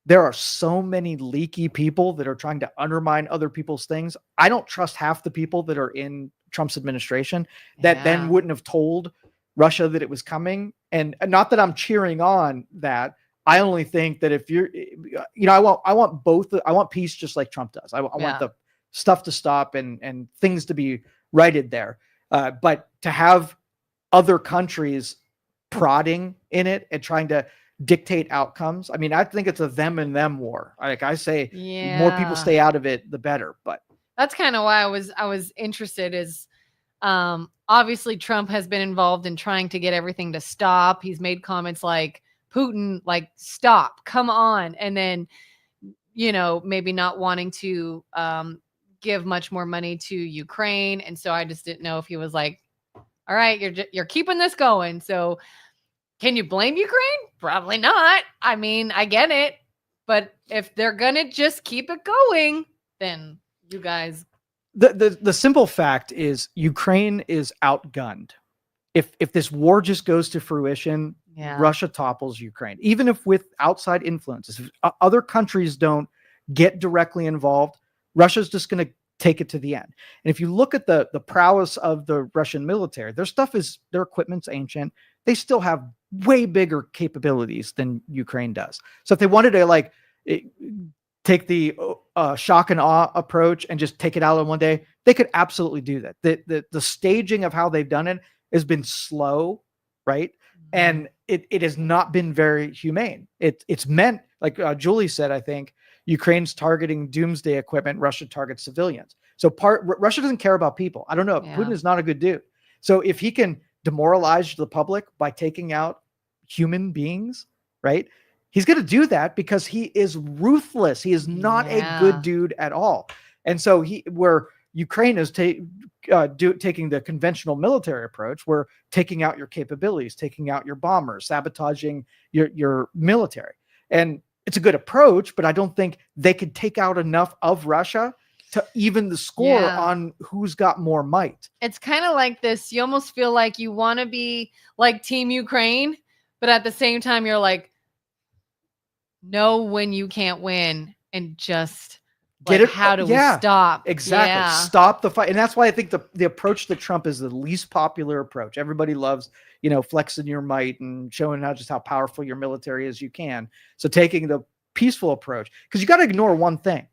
there are so many leaky people that are trying to undermine other people's things. I don't trust half the people that are in Trump's administration that then wouldn't have told Russia that it was coming. And not that I'm cheering on that. I only think that if you're, I want both. I want peace just like Trump does. I want the stuff to stop and things to be righted there. But to have other countries prodding in it and trying to dictate outcomes. I mean, I think it's a them and them war. Like I say, more people stay out of it, the better. But that's kind of why I was interested is obviously Trump has been involved in trying to get everything to stop. He's made comments like Putin, like, stop, come on. And then, maybe not wanting to give much more money to Ukraine. And so I just didn't know if he was like, all right, you're keeping this going. So can you blame Ukraine? Probably not. I mean, I get it. But if they're going to just keep it going, then you guys. The simple fact is Ukraine is outgunned. If this war just goes to fruition, Russia topples Ukraine. Even if with outside influences, if other countries don't get directly involved, Russia's just going to take it to the end. And if you look at the prowess of the Russian military, their equipment's ancient. They still have way bigger capabilities than Ukraine does. So if they wanted to take the shock and awe approach and just take it out in one day, they could absolutely do that. The staging of how they've done it has been slow, right? And it has not been very humane. It's meant, like Julie said, I think, Ukraine's targeting doomsday equipment, Russia targets civilians. So Russia doesn't care about people. I don't know. Yeah. Putin is not a good dude. So if he can demoralize the public by taking out human beings, right? He's going to do that because he is ruthless. He is not a good dude at all. And so where Ukraine is taking the conventional military approach, we're taking out your capabilities, taking out your bombers, sabotaging your military. And it's a good approach, but I don't think they could take out enough of Russia to even the score on who's got more might. It's kind of like this. You almost feel like you want to be like Team Ukraine, but at the same time, you're like, know when you can't win and just get it. How do we stop? Exactly. Yeah. Stop the fight. And that's why I think the approach that Trump is the least popular approach. Everybody loves, flexing your might and showing how powerful your military is you can. So taking the peaceful approach, because you got to ignore one thing.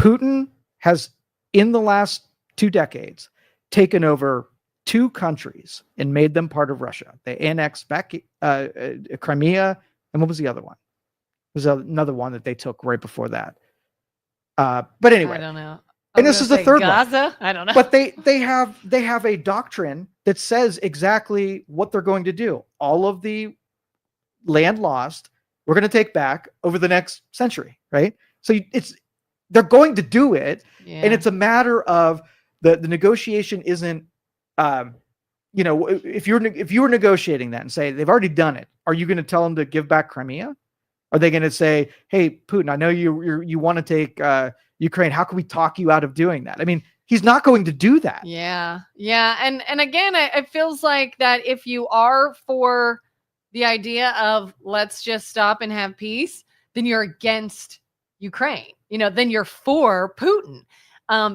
Putin has, in the last 2 decades, taken over 2 countries and made them part of Russia. They annexed back Crimea, and what was the other one? There's another one that they took right before that. But anyway, I don't know. And this is the third Gaza? one. I don't know. But they have a doctrine that says exactly what they're going to do. All of the land lost, we're going to take back over the next century, right? So they're going to do it, and it's a matter of the negotiation isn't, if you were negotiating that and say they've already done it, are you going to tell them to give back Crimea? Are they going to say, "Hey, Putin, I know you want to take Ukraine. How can we talk you out of doing that?" I mean, he's not going to do that. Yeah. And again, it feels like that if you are for the idea of let's just stop and have peace, then you're against Ukraine. Then you're for Putin.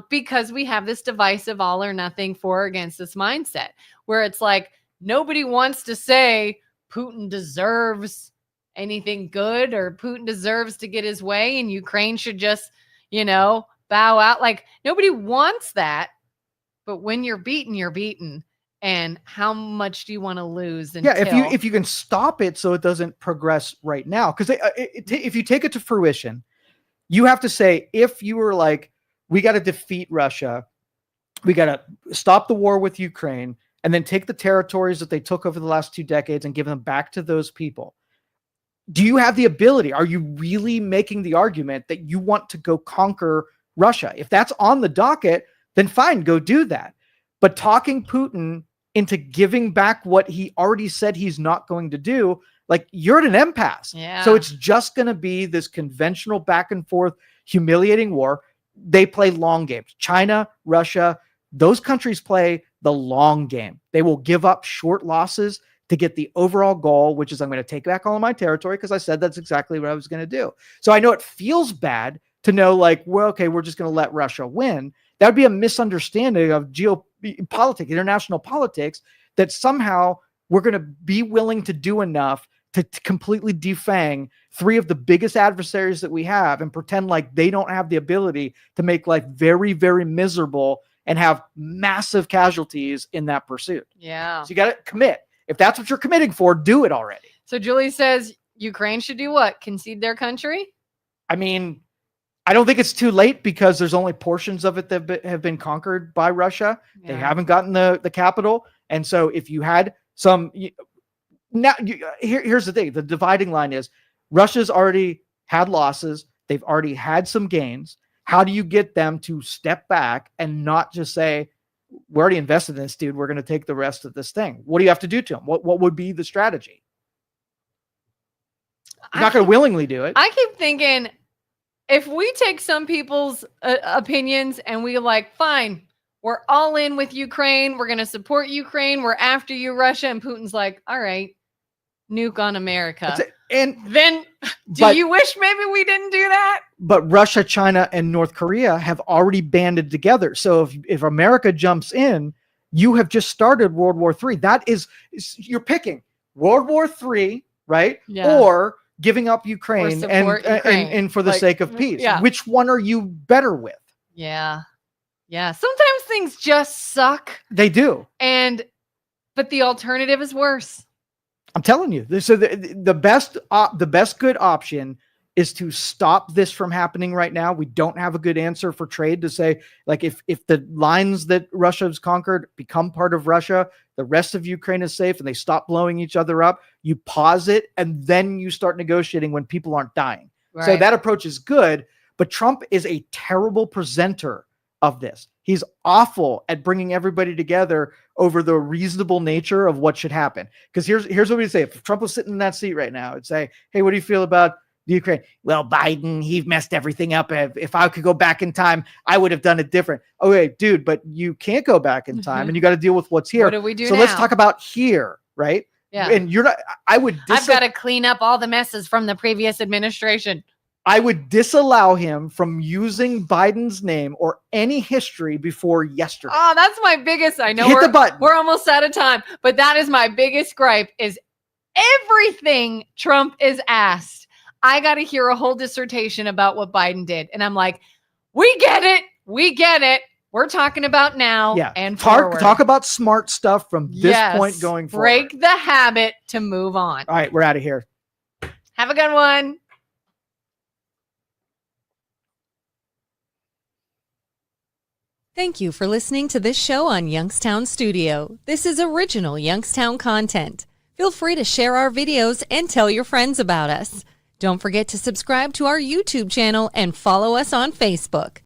Because we have this divisive all or nothing, for or against this mindset where it's like nobody wants to say Putin deserves anything good or Putin deserves to get his way and Ukraine should just, bow out. Like nobody wants that. But when you're beaten, you're beaten. And how much do you want to lose? If you can stop it so it doesn't progress right now, because if you take it to fruition, you have to say, if you were like, we got to defeat Russia, we got to stop the war with Ukraine, and then take the territories that they took over the last 2 decades and give them back to those people. Do you have the ability? Are you really making the argument that you want to go conquer Russia? If that's on the docket, then fine, go do that. But talking Putin into giving back what he already said he's not going to do, like, you're at an impasse. Yeah. So it's just going to be this conventional back and forth, humiliating war. They play long games. China, Russia, those countries play the long game. They will give up short losses to get the overall goal, which is I'm going to take back all of my territory because I said that's exactly what I was going to do. So I know it feels bad to know, like, well, okay, we're just going to let Russia win. That would be a misunderstanding of geopolitics, international politics, that somehow we're going to be willing to do enough to completely defang 3 of the biggest adversaries that we have and pretend like they don't have the ability to make life very, very miserable and have massive casualties in that pursuit. Yeah. So you got to commit. If that's what you're committing for, do it already. So Julie says Ukraine should do what? Concede their country? I mean, I don't think it's too late because there's only portions of it that have been conquered by Russia. Yeah. They haven't gotten the capital. And so if you had some... here's the thing. The dividing line is Russia's already had losses. They've already had some gains. How do you get them to step back and not just say, we're already invested in this, dude, we're going to take the rest of this thing? What do you have to do to them? What would be the strategy? You're not going to willingly do it. I keep thinking, if we take some people's opinions and we like, fine, we're all in with Ukraine. We're going to support Ukraine. We're after you, Russia. And Putin's like, all right, nuke on America. And then you wish maybe we didn't do that? But Russia, China, and North Korea have already banded together. So if America jumps in, you have just started World War III. That is, you're picking World War III, right? Yeah. Or giving up Ukraine and for the sake of peace. Yeah. Which one are you better with? Yeah. Yeah. Sometimes things just suck. They do. But the alternative is worse. I'm telling you. So the best good option is to stop this from happening right now. We don't have a good answer for trade to say, like, if the lines that Russia's conquered become part of Russia, the rest of Ukraine is safe and they stop blowing each other up, you pause it and then you start negotiating when people aren't dying. Right. So that approach is good, but Trump is a terrible presenter of this. He's awful at bringing everybody together over the reasonable nature of what should happen. Because here's what we'd say. If Trump was sitting in that seat right now, it'd say, hey, what do you feel about the Ukraine? Well, Biden, he messed everything up. If I could go back in time, I would have done it different. Okay, dude, but you can't go back in time and you got to deal with what's here. What do we do So now? Let's talk about here, right? Yeah. And you're not, I've got to clean up all the messes from the previous administration. I would disallow him from using Biden's name or any history before yesterday. Oh, that's my biggest. I know Hit the button. We're almost out of time, but that is my biggest gripe is everything Trump is asked. I got to hear a whole dissertation about what Biden did. And I'm like, We get it. We get it. We're talking about now and forward. Talk about smart stuff from this point going forward. Break the habit to move on. All right, we're out of here. Have a good one. Thank you for listening to this show on Youngstown Studio. This is original Youngstown content. Feel free to share our videos and tell your friends about us. Don't forget to subscribe to our YouTube channel and follow us on Facebook.